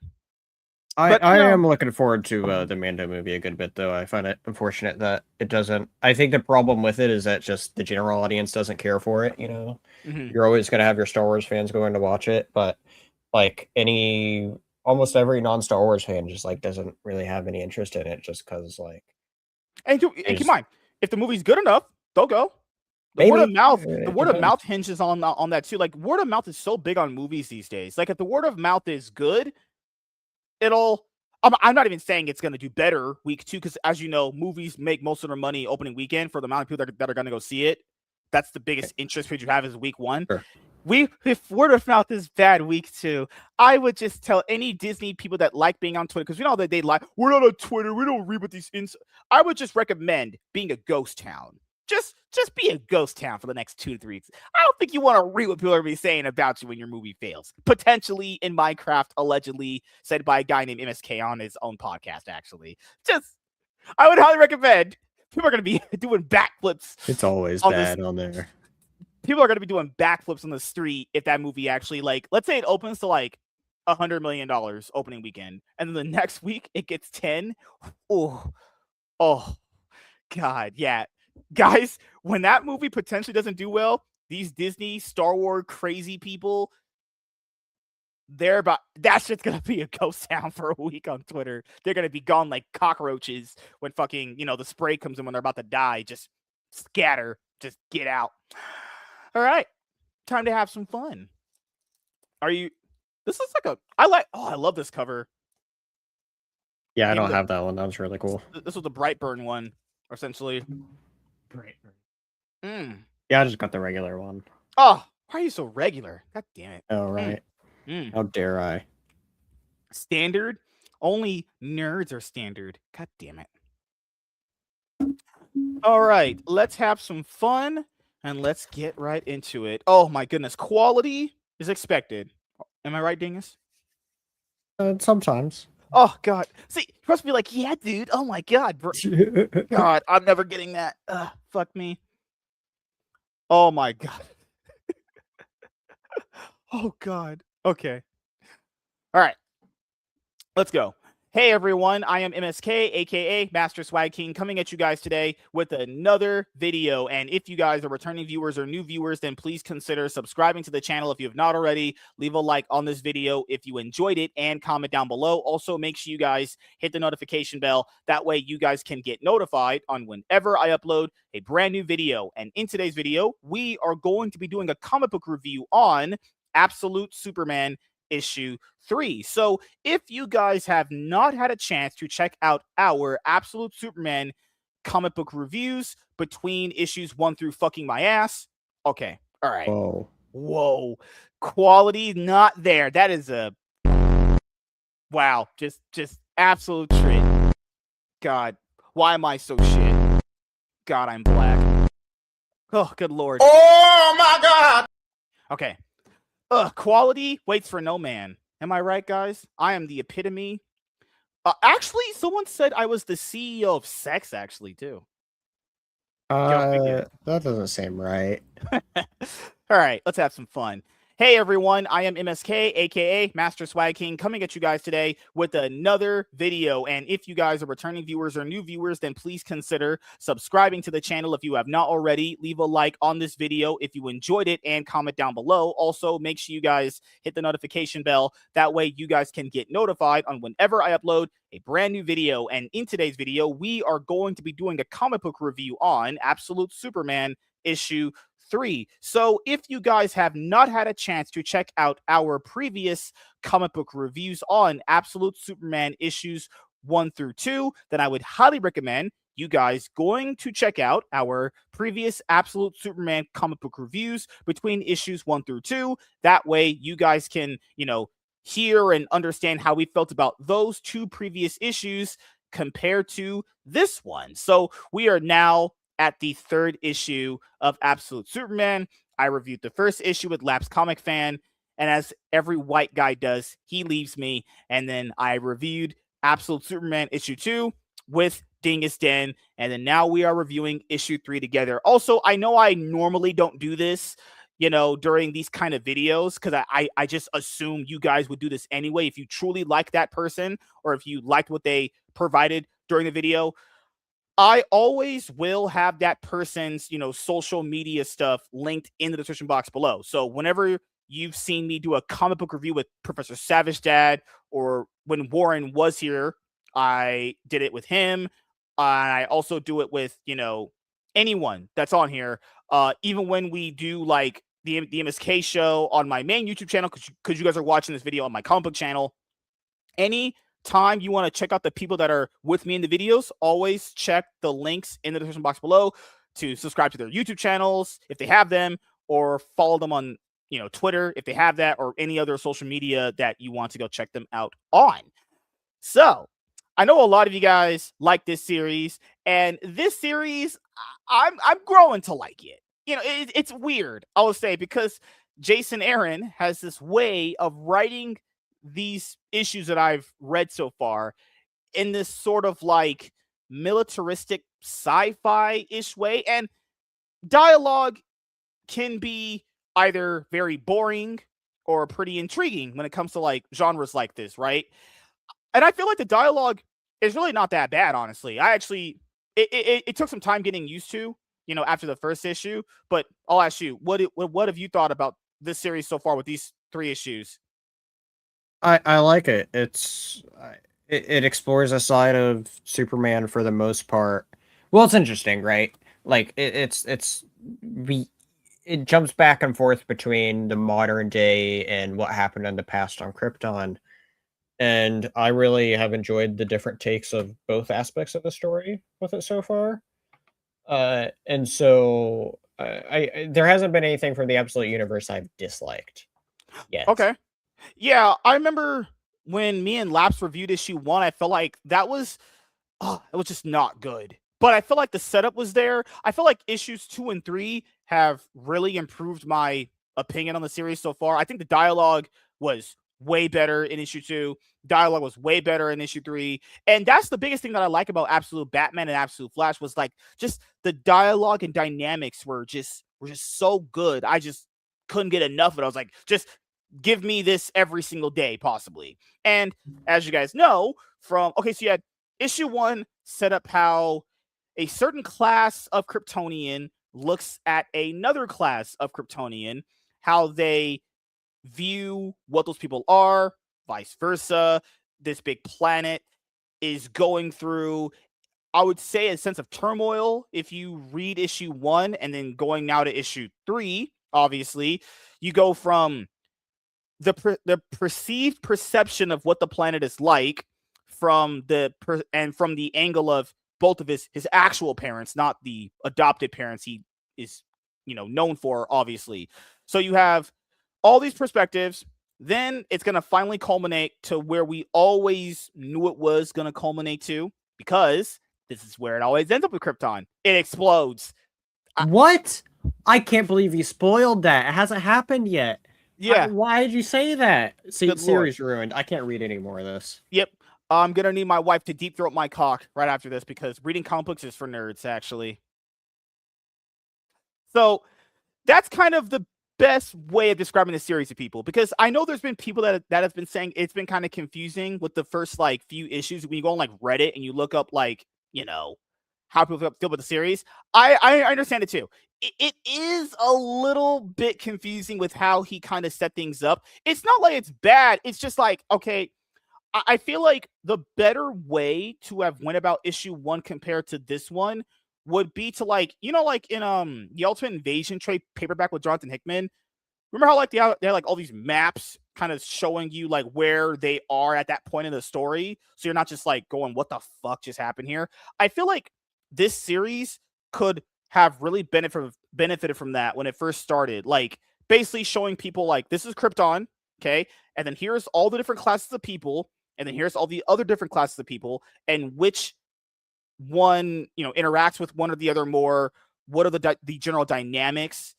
I am looking forward to the Mando movie a good bit, though. I find it unfortunate that it doesn't. I think the problem with it is that just the general audience doesn't care for it. You're always going to have your Star Wars fans going to watch it, but like almost every non-Star Wars fan just like doesn't really have any interest in it, just because like. And keep in mind, if the movie's good enough, they'll go. The word of mouth hinges on that too. Like word of mouth is so big on movies these days. Like if the word of mouth is good, I'm not even saying it's going to do better week 2, because as you know, movies make most of their money opening weekend for the amount of people that are going to go see it. That's the biggest interest rate you have is week 1. Sure. If word of mouth is bad week 2, I would just tell any Disney people that like being on Twitter, because we know that they like, we're not on Twitter, we don't read what these I would just recommend being a ghost town. just be a ghost town for the next 2 to 3 weeks. I don't think you want to read what people are going to be saying about you when your movie fails. Potentially in Minecraft, allegedly said by a guy named MSK on his own podcast, actually. I would highly recommend. People are going to be doing backflips. It's always bad on there. People are going to be doing backflips on the street if that movie actually, like, let's say it opens to like $100 million opening weekend, and then the next week it gets 10. Oh, God, yeah. Guys, when that movie potentially doesn't do well, these Disney, Star Wars crazy people, that's just gonna be a ghost town for a week on Twitter. They're gonna be gone like cockroaches when fucking, the spray comes in when they're about to die. Just scatter, just get out. All right, time to have some fun. This is like I love this cover. Yeah, I don't have that one. That was really cool. This was the Brightburn one, essentially. Brightburn. Yeah, I just got the regular one. Oh, why are you so regular? God damn it. Oh, right. How dare I? Standard? Only nerds are standard. God damn it. All right, let's have some fun and let's get right into it. Oh my goodness, quality is expected. Am I right, Dingus? Sometimes. Oh God! See, you must be like, yeah, dude. Oh my God, bro. God, I'm never getting that. Fuck me. Oh my God. Oh God. Okay. All right. Let's go. Hey everyone, I am MSK, aka Master Swag King, coming at you guys today with another video. And if you guys are returning viewers or new viewers, then please consider subscribing to the channel if you have not already. Leave a like on this video if you enjoyed it and comment down below. Also, make sure you guys hit the notification bell. That way you guys can get notified on whenever I upload a brand new video. And in today's video, we are going to be doing a comic book review on Absolute Superman issue 3. So if you guys have not had a chance to check out our Absolute Superman comic book reviews between issues 1 through fucking my ass, okay, all right. Whoa. Quality not there. That is a wow, just absolute shit. God, why am I so shit? God, I'm black. Oh, good Lord. Oh my God. Okay. Quality waits for no man. Am I right, guys? I am the epitome. Actually, someone said I was the CEO of sex, actually, too. That doesn't seem right. All right, let's have some fun. Hey everyone, I am MSK, aka Master Swag King, coming at you guys today with another video. And if you guys are returning viewers or new viewers, then please consider subscribing to the channel if you have not already. Leave a like on this video if you enjoyed it and comment down below. Also, make sure you guys hit the notification bell. That way you guys can get notified on whenever I upload a brand new video. And in today's video, we are going to be doing a comic book review on Absolute Superman issue 3. So if you guys have not had a chance to check out our previous comic book reviews on Absolute Superman issues 1 through 2, then I would highly recommend you guys going to check out our previous Absolute Superman comic book reviews between issues 1 through 2. That way you guys can, hear and understand how we felt about those 2 previous issues compared to this one. So we are now at the 3rd issue of Absolute Superman. I reviewed the 1st issue with Lapsed Comic Fan, and as every white guy does, he leaves me, and then I reviewed Absolute Superman issue 2 with Dingus Den, and then now we are reviewing issue 3 together. Also, I know I normally don't do this, during these kind of videos, because I just assume you guys would do this anyway if you truly like that person, or if you liked what they provided during the video. I always will have that person's, social media stuff linked in the description box below. So whenever you've seen me do a comic book review with Professor Savage Dad, or when Warren was here, I did it with him. I also do it with, anyone that's on here. Even when we do like the MSK Show on my main YouTube channel, because you guys are watching this video on my comic book channel. Any time you want to check out the people that are with me in the videos, always check the links in the description box below to subscribe to their YouTube channels if they have them, or follow them on Twitter if they have that, or any other social media that you want to go check them out on. So I know a lot of you guys like this series, and this series, I'm growing to like it. It's weird, I will say, because Jason Aaron has this way of writing these issues that I've read so far in this sort of like militaristic sci-fi-ish way, and dialogue can be either very boring or pretty intriguing when it comes to like genres like this, right? And I feel like the dialogue is really not that bad, honestly. I actually, it took some time getting used to, after the first issue. But I'll ask you, what have you thought about this series so far with these 3 issues? I like it. It explores a side of Superman for the most part. Well, it's interesting, right? Like it jumps back and forth between the modern day and what happened in the past on Krypton. And I really have enjoyed the different takes of both aspects of the story with it so far. And so there hasn't been anything from the Absolute Universe I've disliked yet. Okay. Yeah, I remember when me and Laps reviewed issue 1, I felt like it was just not good. But I feel like the setup was there. I feel like issues 2 and 3 have really improved my opinion on the series so far. I think the dialogue was way better in issue 2. Dialogue was way better in issue 3. And that's the biggest thing that I like about Absolute Batman and Absolute Flash was like just the dialogue and dynamics were just so good. I just couldn't get enough of it. I was like, just give me this every single day, possibly. And as you guys know, so you had issue 1 set up how a certain class of Kryptonian looks at another class of Kryptonian, how they view what those people are, vice versa. This big planet is going through, I would say, a sense of turmoil. If you read issue 1 and then going now to issue 3, obviously, you go from the perceived perception of what the planet is like from the angle of both of his actual parents, not the adopted parents he is, known for, obviously. So you have all these perspectives. Then it's going to finally culminate to where we always knew it was going to culminate to, because this is where it always ends up with Krypton. It explodes. What? I can't believe you spoiled that. It hasn't happened yet. Yeah. Why did you say that? See, Good series ruined. I can't read any more of this. Yep. I'm going to need my wife to deep throat my cock right after this, because reading comic books is for nerds, actually. So that's kind of the best way of describing the series to people, because I know there's been people that have been saying it's been kind of confusing with the first like few issues. When you go on like Reddit and you look up like, how people feel about the series, I understand it too. It is a little bit confusing with how he kind of set things up. It's not like it's bad. It's just like, okay, I feel like the better way to have went about issue 1 compared to this one would be to like, like in the Ultimate Invasion trade paperback with Jonathan Hickman. Remember how like they had like all these maps kind of showing you like where they are at that point in the story, so you're not just like going, what the fuck just happened here? I feel like this series could have really benefited from that when it first started, like basically showing people like, this is Krypton, okay, and then here's all the different classes of people, and then here's all the other different classes of people, and which one interacts with one or the other more. What are the general dynamics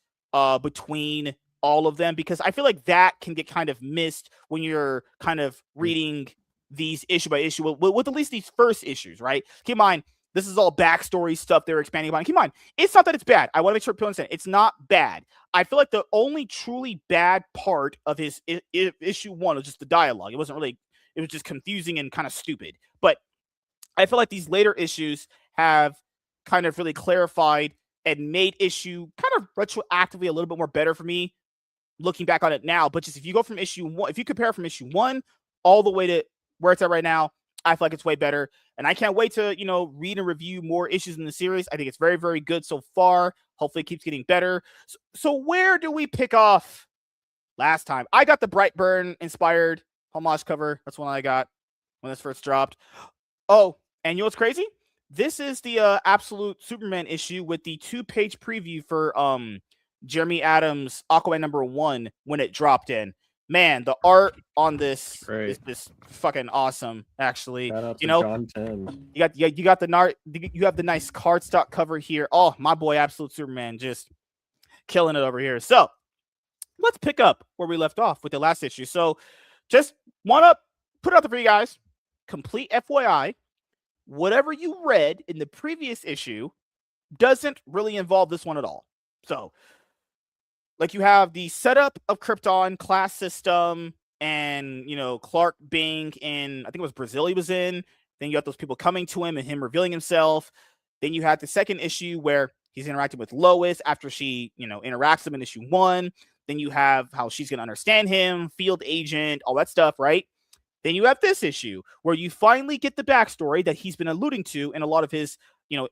between all of them? Because I feel like that can get kind of missed when you're kind of reading these issue by issue with at least these first issues, right? Keep in mind, this is all backstory stuff they're expanding upon. Keep in mind, it's not that it's bad. I want to make sure people understand it's not bad. I feel like the only truly bad part of his issue 1 was just the dialogue. It was just confusing and kind of stupid. But I feel like these later issues have kind of really clarified and made issue kind of retroactively a little bit more better for me looking back on it now. But just if you go from issue 1, if you compare from issue 1 all the way to where it's at right now, I feel like it's way better. And I can't wait to, read and review more issues in the series. I think it's very, very good so far. Hopefully it keeps getting better. So where do we pick off last time? I got the Brightburn inspired homage cover. That's one I got when this first dropped. Oh, and you know what's crazy? This is the Absolute Superman issue with the 2-page preview for Jeremy Adams' Aquaman #1 when it dropped in. man, the art on this Great. is just fucking awesome. Actually, Shout out to you know, John Tim. you got you have the nice cardstock cover here. Oh, my boy, Absolute Superman, just killing it over here. So let's pick up where we left off with the last issue. So just want to put it out there for you guys. Complete FYI, whatever you read in the previous issue doesn't really involve this one at all. So, like, you have the setup of Krypton class system, and Clark being in, I think it was Brazil he was in. Then you got those people coming to him and him revealing himself. Then you had the second issue where he's interacting with Lois after she interacts with him in issue 1. Then you have how she's going to understand him, field agent, all that stuff, right? Then you have this issue where you finally get the backstory that he's been alluding to in a lot of his,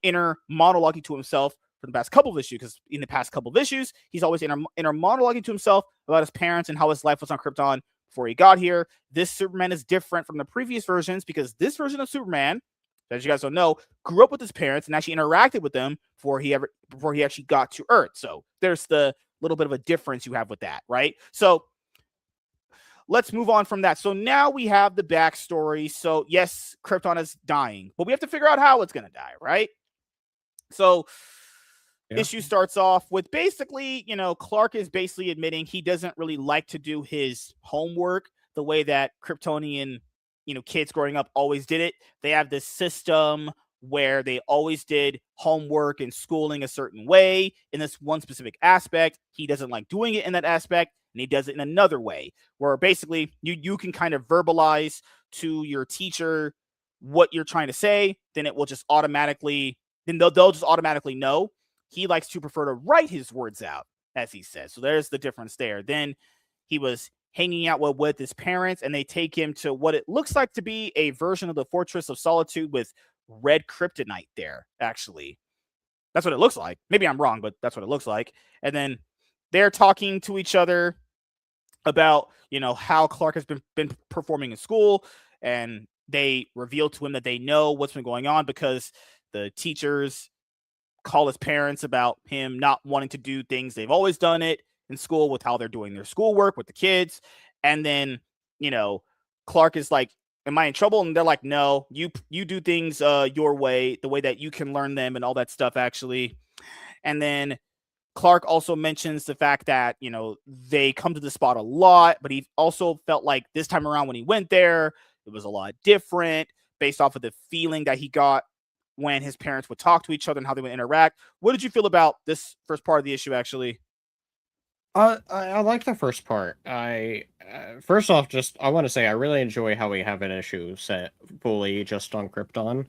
inner monologuing to himself for the past couple of issues. Because in the past couple of issues, he's always inner monologuing to himself about his parents and how his life was on Krypton before he got here. This Superman is different from the previous versions because this version of Superman, as you guys don't know, grew up with his parents and actually interacted with them before he actually got to Earth. So there's the little bit of a difference you have with that, right? So let's move on from that. So now we have the backstory. So yes, Krypton is dying, but we have to figure out how it's going to die, right? So issue starts off with basically, Clark is basically admitting he doesn't really like to do his homework the way that Kryptonian, kids growing up always did it. They have this system where they always did homework and schooling a certain way in this one specific aspect. He doesn't like doing it in that aspect, and he does it in another way where basically you can kind of verbalize to your teacher what you're trying to say. Then it will just automatically, they'll just automatically know. He likes to prefer to write his words out, as he says. So there's the difference there. Then he was hanging out with his parents, and they take him to what it looks like to be a version of the Fortress of Solitude with red kryptonite there, actually. That's what it looks like. Maybe I'm wrong, but that's what it looks like. And then they're talking to each other about, how Clark has been performing in school, and they reveal to him that they know what's been going on because the teachers call his parents about him not wanting to do things they've always done it in school with how they're doing their schoolwork with the kids. And then, Clark is like, am I in trouble? And they're like, no, you do things your way, the way that you can learn them and all that stuff, actually. And then Clark also mentions the fact that, they come to the spot a lot, but he also felt like this time around when he went there, it was a lot different based off of the feeling that he got when his parents would talk to each other and how they would interact. What did you feel about this first part of the issue, actually? I like the first part. First off, I want to say I really enjoy how we have an issue set fully just on Krypton.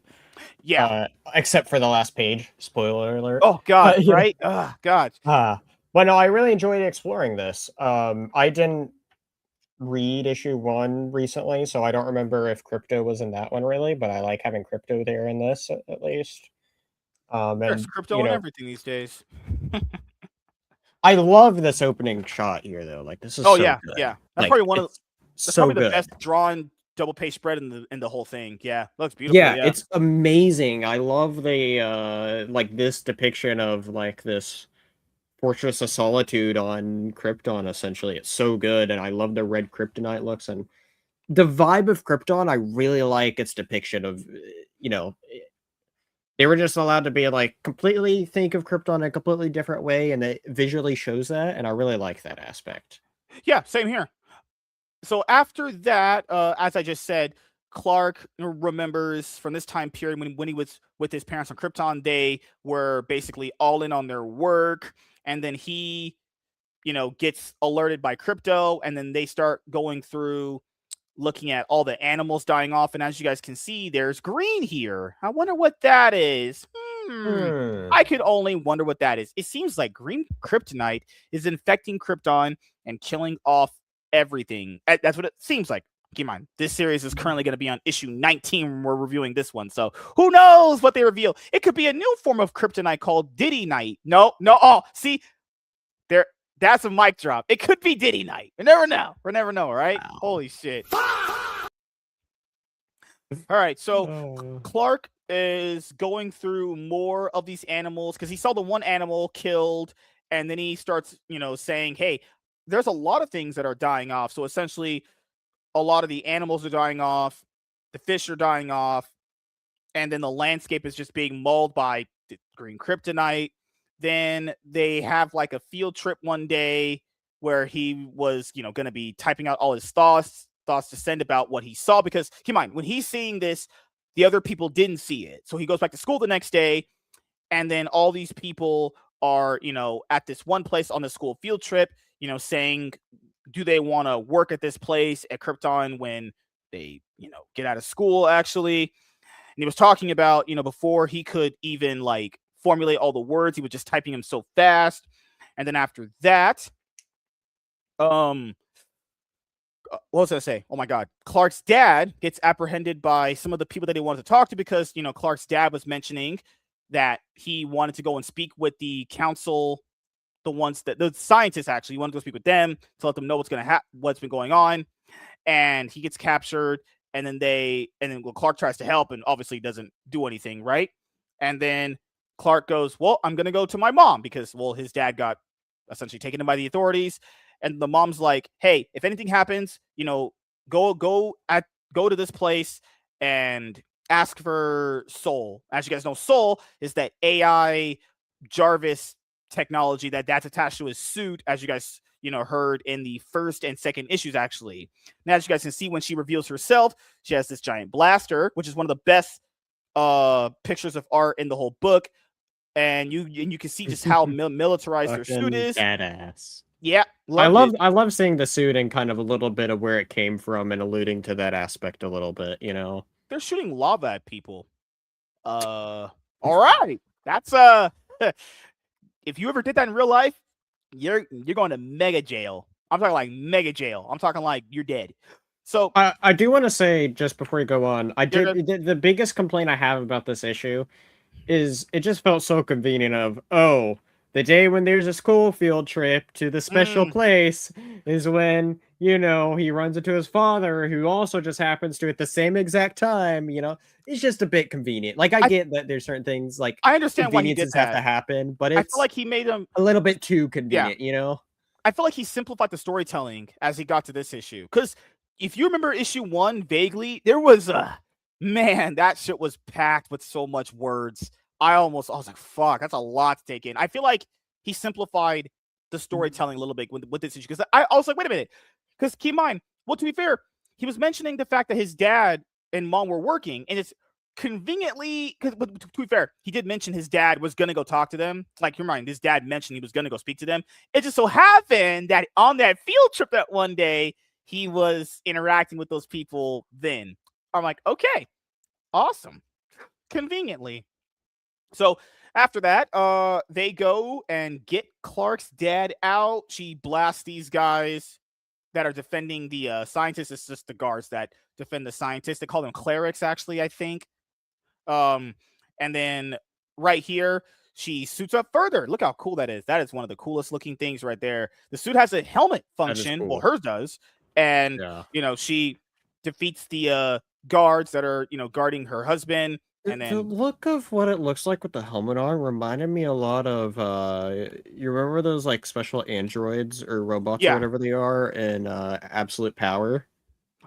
Yeah. Except for the last page. Spoiler alert. Oh God, right? Oh God. Well, no, I really enjoyed exploring this. I didn't read issue 1 recently, so I don't remember if Crypto was in that one really, but I like having Crypto there in this at least. There's And crypto and everything these days. I love this opening shot here, though. Like, this is Oh so yeah, good. yeah. That's Like, probably one of it's that's so probably the good. best drawn double page spread in the whole thing. Yeah, looks beautiful. Yeah, Yeah, it's amazing. I love the like this depiction of like this Fortress of Solitude on Krypton. Essentially, it's so good, and I love the red kryptonite looks and the vibe of Krypton. I really like its depiction of they were just allowed to be like completely think of Krypton in a completely different way, and it visually shows that, and I really like that aspect. yeah, same here. So after that, as I just said, Clark remembers from this time period when he was with his parents on Krypton, they were basically all in on their work, and then he, gets alerted by Crypto, and then they start going through looking at all the animals dying off, and as you guys can see, there's green here. I wonder what that is. I could only wonder what that is. It seems like green kryptonite is infecting Krypton and killing off everything. That's what it seems like. Keep in mind, this series is currently going to be on issue 19 when we're reviewing this one. So who knows what they reveal? It could be a new form of kryptonite called Diddy Night. No. Oh, see, there. That's a mic drop. It could be Diddy Night. We never know. Right? Wow. Holy shit. All right. So Clark is going through more of these animals because he saw the one animal killed, and then he starts, saying, hey, there's a lot of things that are dying off. So essentially, a lot of the animals are dying off, the fish are dying off, and then the landscape is just being mauled by the green kryptonite. Then they have like a field trip one day where he was, going to be typing out all his thoughts to send about what he saw. Because keep in mind, when he's seeing this, the other people didn't see it. So he goes back to school the next day, and then all these people are, at this one place on the school field trip, saying, do they want to work at this place at Krypton when they, get out of school, actually. And he was talking about, before he could even like formulate all the words, he was just typing them so fast. And then after that, what was I say? Oh my God. Clark's dad gets apprehended by some of the people that he wanted to talk to because, Clark's dad was mentioning that he wanted to go and speak with the council, the scientists actually. He wanted to go speak with them to let them know what's been going on. And he gets captured, and then Clark tries to help and obviously doesn't do anything, right? And then Clark goes, well, I'm going to go to my mom because, his dad got essentially taken in by the authorities. And the mom's like, hey, if anything happens, go to this place and ask for Soul. As you guys know, Soul is that AI Jarvis technology that's attached to his suit, as you guys heard in the first and second issues. Actually, now as you guys can see, when she reveals herself, she has this giant blaster, which is one of the best pictures of art in the whole book, and you can see just how militarized their suit is. Badass. Yeah, I love seeing the suit and kind of a little bit of where it came from and alluding to that aspect a little bit. They're shooting lava at people. All right, that's if you ever did that in real life, you're going to mega jail. I'm talking like mega jail. I'm talking like you're dead. So I do want to say, just before you go on, the biggest complaint I have about this issue is it just felt so convenient of, the day when there's a school field trip to the special place is when, he runs into his father, who also just happens to at the same exact time, it's just a bit convenient. Like, I get that there's certain things like I understand why he did that. Have to happen, but I feel like he made them a little bit too convenient, I feel like he simplified the storytelling as he got to this issue. Because if you remember issue 1 vaguely, there was that shit was packed with so much words. I was like, fuck, that's a lot to take in. I feel like he simplified the storytelling a little bit with this issue. Because I was like, wait a minute. Because keep in mind, to be fair, he was mentioning the fact that his dad and mom were working, and it's conveniently, because to be fair, he did mention his dad was going to go talk to them. Like, your mind, his dad mentioned he was going to go speak to them. It just so happened that on that field trip that one day, he was interacting with those people then. I'm like, okay, awesome. Conveniently. So after that, they go and get Clark's dad out. She blasts these guys that are defending the scientists. It's just the guards that defend the scientists. They call them clerics, actually, I think. And then right here, she suits up further. Look how cool that is. That is one of the coolest looking things right there. The suit has a helmet function. Cool. Well, hers does. And, she defeats the guards that are, guarding her husband. And then the look of what it looks like with the helmet on reminded me a lot of you remember those like special androids or robots or whatever they are in Absolute Power?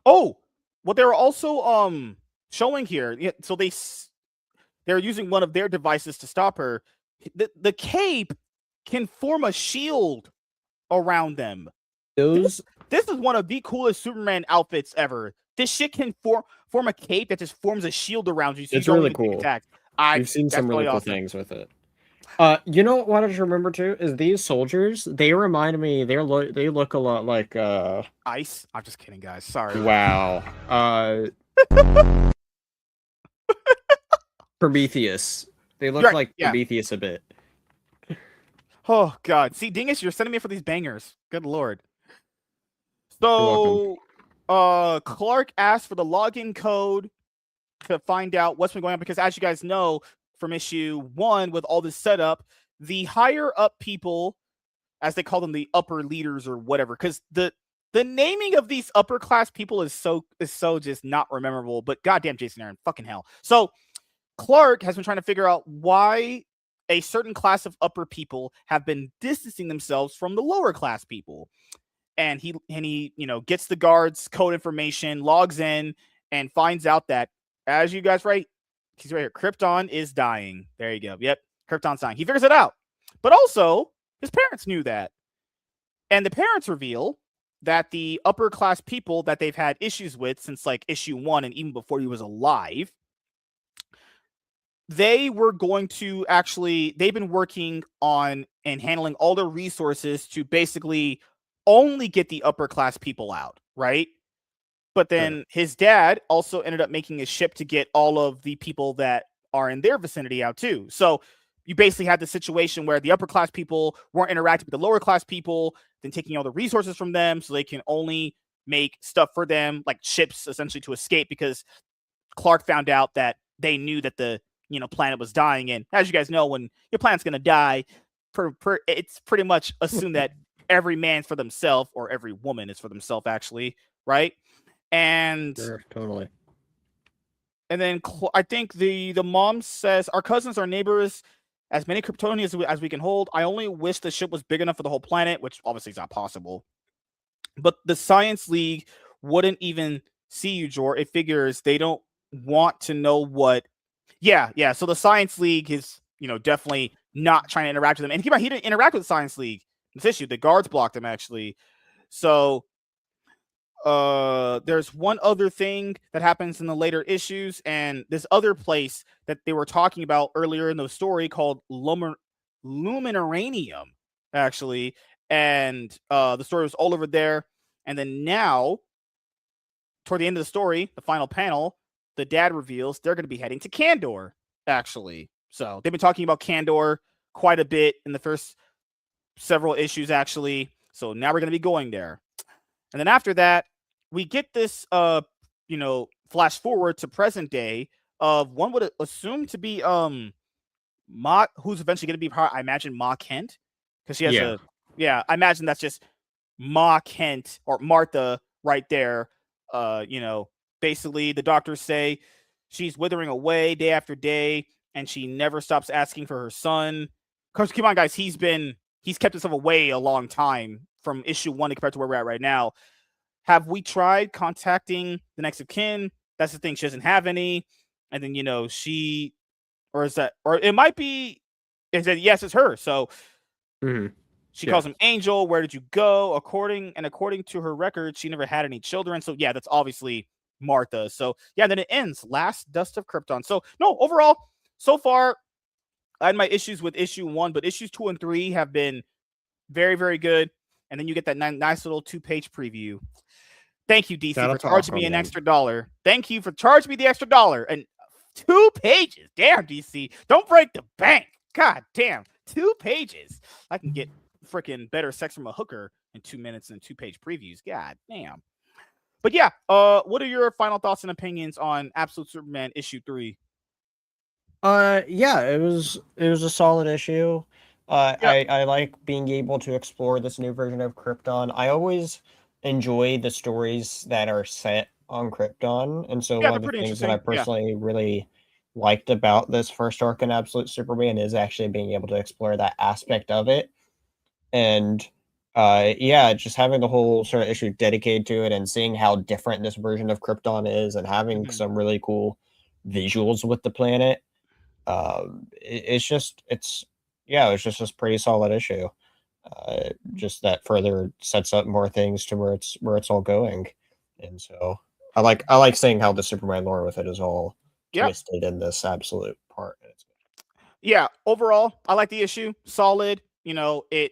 Oh, what they're also showing here. Yeah, so they're using one of their devices to stop her. The cape can form a shield around them. This is one of the coolest Superman outfits ever. This shit can form a cape that just forms a shield around you. So it's really cool. I've seen some really cool things with it. You know what I just remember too is these soldiers. They remind me. They look a lot like Ice. I'm just kidding, guys. Sorry. Wow. Prometheus. They look like Prometheus a bit. Oh God. See, Dingus, you're sending me for these bangers. Good Lord. So. Clark asked for the login code to find out what's been going on, because as you guys know from issue 1, with all this setup, the higher up people, as they call them, the upper leaders or whatever, because the naming of these upper class people is so just not memorable. But goddamn, Jason Aaron, fucking hell. So Clark has been trying to figure out why a certain class of upper people have been distancing themselves from the lower class people. and he gets the guards' code information, logs in, and finds out that, as you guys he's right here, Krypton is dying. There you go. Yep, Krypton's dying. He figures it out, but also his parents knew that, and the parents reveal that the upper class people that they've had issues with since like issue 1 and even before he was alive, they were going to they've been working on and handling all their resources to basically only get the upper class people out, right? But then his dad also ended up making a ship to get all of the people that are in their vicinity out too. So you basically had the situation where the upper class people weren't interacting with the lower class people, then taking all the resources from them so they can only make stuff for them, like ships essentially to escape, because Clark found out that they knew that the planet was dying. And as you guys know, when your planet's going to die, it's pretty much assumed that every man's for themselves, or every woman is for themselves, actually, right? And sure, totally. And then I think the mom says, our cousins, our neighbors, as many Kryptonians as we can hold. I only wish the ship was big enough for the whole planet, which obviously is not possible. But the Science League wouldn't even see you, Jor. It figures they don't want to know what. Yeah. So the Science League is, definitely not trying to interact with them. And keep in mind, he didn't interact with the Science League in this issue. The guards blocked him, actually. So there's one other thing that happens in the later issues, and this other place that they were talking about earlier in the story called Luminaranium, actually, and the story was all over there. And then now, toward the end of the story, the final panel, the dad reveals they're going to be heading to Kandor, actually. So they've been talking about Kandor quite a bit in the first several issues, actually. So now we're going to be going there. And then after that, we get this, flash forward to present day of one would assume to be Ma, who's eventually going to be part, I imagine, Ma Kent, because she has I imagine that's just Ma Kent or Martha right there. Basically the doctors say she's withering away day after day, and she never stops asking for her son. Because come on, guys, he's kept himself away a long time from issue 1 compared to where we're at right now. Have we tried contacting the next of kin? That's the thing. She doesn't have any. And then, it might be, yes, it's her. So she calls him Angel. Where did you go? According to her record, she never had any children. So yeah, that's obviously Martha. So yeah, then it ends. Last Dust of Krypton. So no, overall, so far, I had my issues with issue 1, but issues 2 and 3 have been very, very good. And then you get that nice little 2-page preview. Thank you, DC, for charging me an extra $1. Thank you for charging me the extra $1. And 2 pages. Damn, DC. Don't break the bank. God damn. 2 pages. I can get freaking better sex from a hooker in 2 minutes than 2-page previews. God damn. But yeah, what are your final thoughts and opinions on Absolute Superman issue 3? Yeah, it was a solid issue. I like being able to explore this new version of Krypton. I always enjoy the stories that are set on Krypton, and so one of the things that I personally really liked about this first arc in Absolute Superman is actually being able to explore that aspect of it. And just having the whole sort of issue dedicated to it and seeing how different this version of Krypton is, and having some really cool visuals with the planet. It's just this pretty solid issue. Just that further sets up more things to where it's all going. And so I like seeing how the Superman lore with it is all twisted in this absolute part. Yeah, overall, I like the issue. Solid. It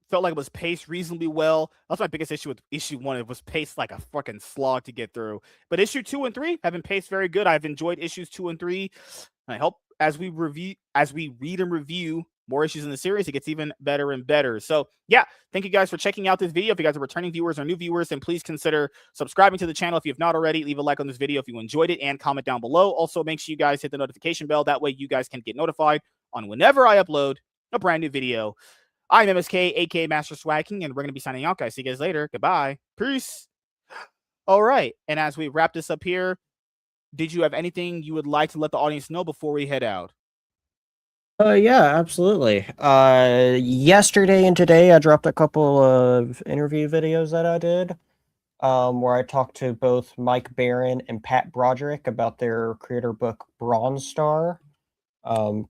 felt like it was paced reasonably well. That's my biggest issue with issue 1. It was paced like a fucking slog to get through. But issue 2 and 3 have been paced very good. I've enjoyed issues 2 and 3. And I hope as we read and review more issues in the series, it gets even better and better. So yeah, thank you guys for checking out this video. If you guys are returning viewers or new viewers, then please consider subscribing to the channel if you have not already. Leave a like on this video if you enjoyed it, and comment down below. Also, make sure you guys hit the notification bell. That way you guys can get notified on whenever I upload a brand new video. I'm MSK, aka Master Swagging, and we're going to be signing out, guys. See you guys later. Goodbye. Peace. All right. And as we wrap this up here, did you have anything you would like to let the audience know before we head out? Yeah, absolutely. Yesterday and today I dropped a couple of interview videos that I did, where I talked to both Mike Barron and Pat Broderick about their creator book Bronze Star.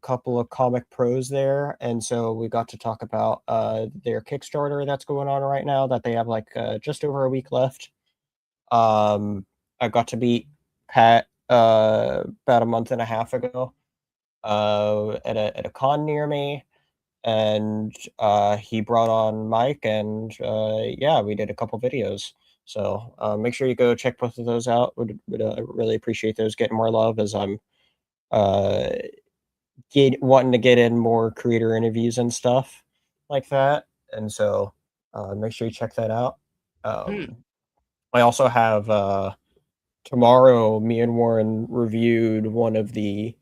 Couple of comic pros there, and so we got to talk about their Kickstarter that's going on right now that they have like just over a week left. I got to meet Pat about a month and a half ago at a con near me, and he brought on Mike, and yeah, we did a couple videos. So make sure you go check both of those out. Would really appreciate those getting more love as I'm uh, wanting to get in more creator interviews and stuff like that. And so make sure you check that out. I also have tomorrow, me and Warren reviewed one of the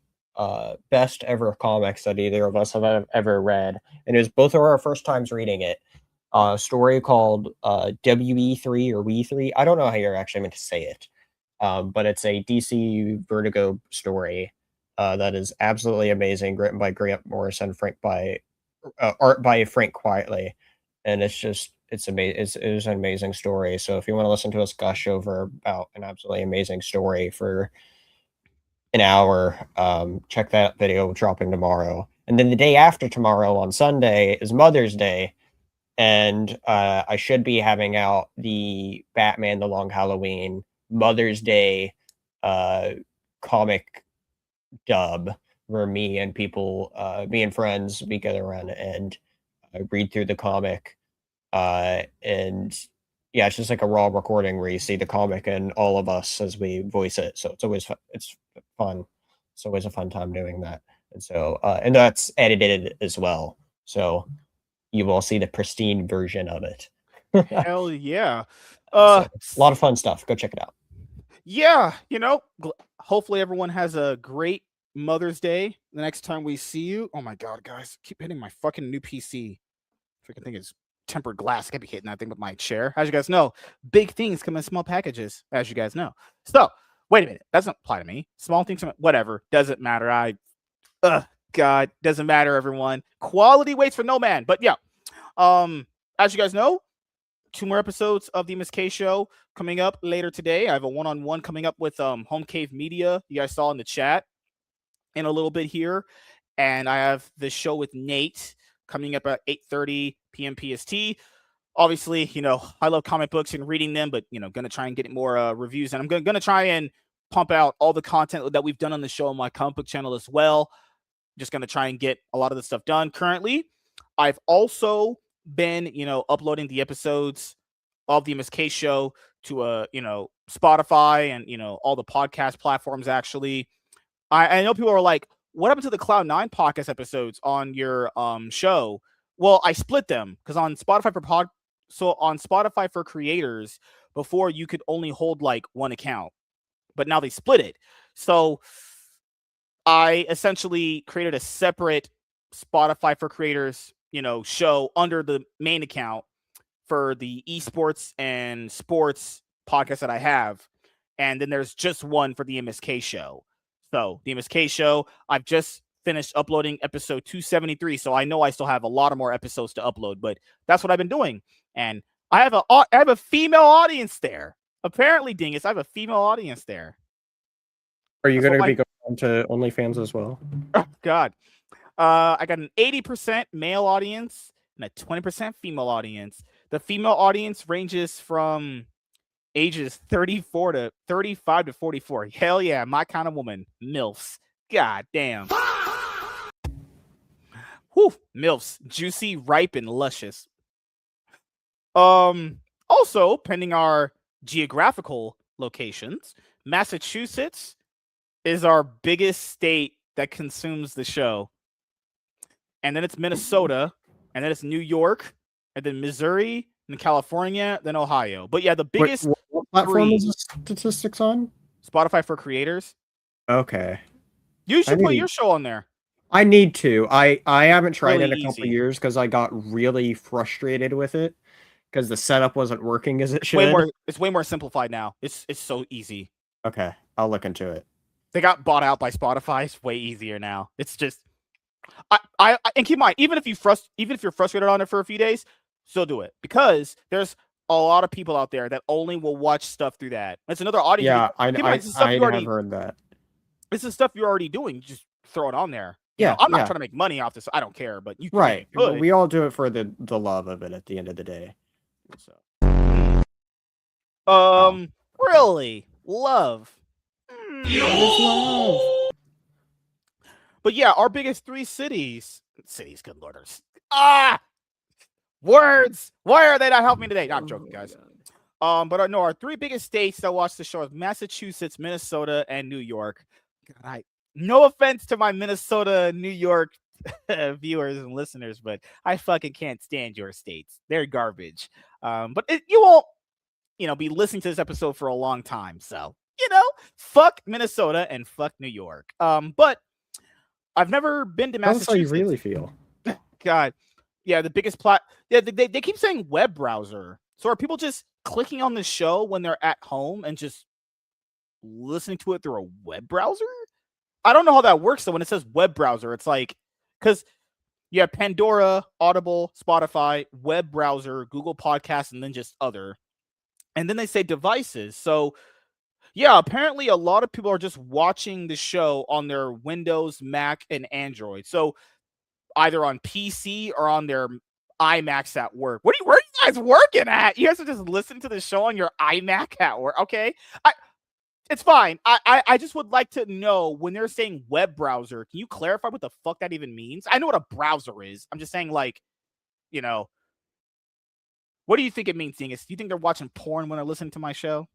best ever comics that either of us have ever read, and it was both of our first times reading it. A story called WE3 or We3. I don't know how you're actually meant to say it, but it's a DC Vertigo story that is absolutely amazing, written by Grant Morrison, art by Frank Quietly, and it's amazing. It was an amazing story. So if you want to listen to us gush over about an absolutely amazing story for an hour, check that video dropping tomorrow. And then the day after tomorrow on Sunday is Mother's Day, and I should be having out the Batman: The Long Halloween Mother's Day comic dub, where me and friends, we get around and read through the comic. And yeah, it's just like a raw recording where you see the comic and all of us as we voice it. So it's always it's fun. It's always a fun time doing that. And so and that's edited as well. So you will see the pristine version of it. Hell yeah. So, a lot of fun stuff. Go check it out. Yeah, hopefully everyone has a great Mother's Day the next time we see you. Oh my god, guys, keep hitting my fucking new PC. Freaking thing is tempered glass. I can't be hitting that thing with my chair. As you guys know, big things come in small packages, as you guys know. So, wait a minute. That doesn't apply to me. Small things, whatever. Doesn't matter. God, doesn't matter, everyone. Quality waits for no man. But yeah, as you guys know, 2 more episodes of the MSK Show coming up later today. I have a one-on-one coming up with Home Cave Media. You guys saw in the chat in a little bit here. And I have the show with Nate coming up at 8:30 p.m. PST. Obviously, I love comic books and reading them, but, going to try and get more reviews. And I'm going to try and pump out all the content that we've done on the show on my comic book channel as well. Just going to try and get a lot of the stuff done currently. I've also been, uploading the episodes of the MSK Show to, Spotify and, all the podcast platforms, actually. I know people are like, what happened to the Cloud9 Podcast episodes on your show? Well, I split them because on Spotify for creators, before you could only hold like one account, but now they split it. So I essentially created a separate Spotify for creators, show under the main account for the esports and sports podcast that I have. And then there's just one for the MSK Show. So the MSK Show, I've just finished uploading episode 273. So I know I still have a lot of more episodes to upload, but that's what I've been doing. And I have a female audience there. Apparently, Dingus, I have a female audience there. Are you going to be going on to OnlyFans as well? Oh, God. I got an 80% male audience and a 20% female audience. The female audience ranges from ages 35 to 44. Hell yeah, my kind of woman. MILFs. God damn. Whew, MILFs. Juicy, ripe, and luscious. Also, pending our geographical locations, Massachusetts is our biggest state that consumes the show. And then it's Minnesota, and then it's New York, and then Missouri, and California, then Ohio. But yeah, the biggest. What platform is the statistics on? Spotify for creators. Okay. You should put your show on there. I need to. I haven't tried it in a couple of years because I got really frustrated with it because the setup wasn't working as it should. It's way more simplified now. It's so easy. Okay, I'll look into it. They got bought out by Spotify. It's way easier now. It's just I and keep in mind, even if you're frustrated on it for a few days, still do it, because there's a lot of people out there that only will watch stuff through that. It's another audience. Yeah, I have heard that. This is stuff you're already doing. Just throw it on there. Yeah, I'm not trying to make money off this. I don't care, but you right. We all do it for the love of it at the end of the day. So, really love. Love. But yeah, our biggest 3 cities. Good lord. Words. Why are they not helping me today? No, I'm joking, guys. But no, our 3 biggest states that watch the show are Massachusetts, Minnesota, and New York. God, no offense to my Minnesota, New York viewers and listeners, but I fucking can't stand your states. They're garbage. But you won't, be listening to this episode for a long time. So, fuck Minnesota and fuck New York. But I've never been to Massachusetts. That's how you really feel. God. Yeah, the biggest plot. Yeah, they keep saying web browser. So are people just clicking on the show when they're at home and just listening to it through a web browser? I don't know how that works, though. When it says web browser, it's like, because you have Pandora, Audible, Spotify, web browser, Google Podcasts, and then just other. And then they say devices. So yeah, apparently a lot of people are just watching the show on their Windows, Mac, and Android. So either on PC or on their iMacs at work. Where are you guys working at? You guys are just listening to the show on your iMac at work. Okay. It's fine. I just would like to know, when they're saying web browser, can you clarify what the fuck that even means? I know what a browser is. I'm just saying, like, what do you think it means, Dingus? Do you think they're watching porn when they're listening to my show?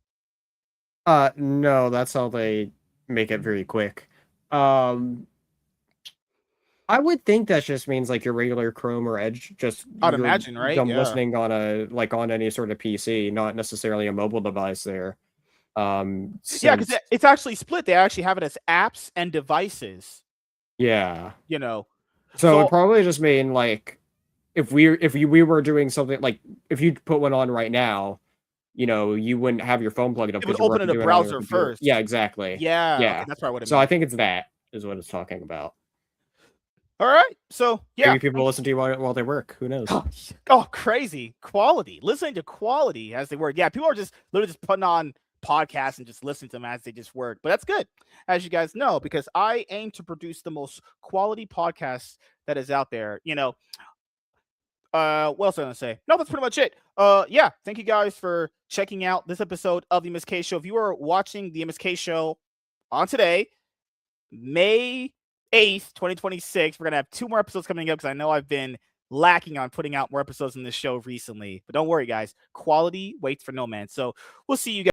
No, that's how they make it very quick. I would think that just means like your regular Chrome or Edge, just I'd imagine, right? Yeah. Listening on on any sort of PC, not necessarily a mobile device there. Yeah, because it's actually split. They actually have it as apps and devices. Yeah. So it probably just mean like if we were doing something like if you put one on right now, you wouldn't have your phone plugged up. It would open in a browser first. Yeah, exactly. Yeah. Yeah. Okay, that's probably what it means. So I think it's that is what it's talking about. All right. So yeah. Maybe people listen to you while they work. Who knows? Oh, crazy. Quality. Listening to quality as they work. Yeah, people are just literally just putting on podcasts and just listening to them as they just work. But that's good, as you guys know, because I aim to produce the most quality podcast that is out there. What else am I gonna say? No, that's pretty much it. Yeah, thank you guys for checking out this episode of the MSK Show. If you are watching the MSK Show on today, May 8th, 2026, we're gonna have 2 more episodes coming up, because I know I've been lacking on putting out more episodes in this show recently. But don't worry, guys, quality waits for no man. So we'll see you guys.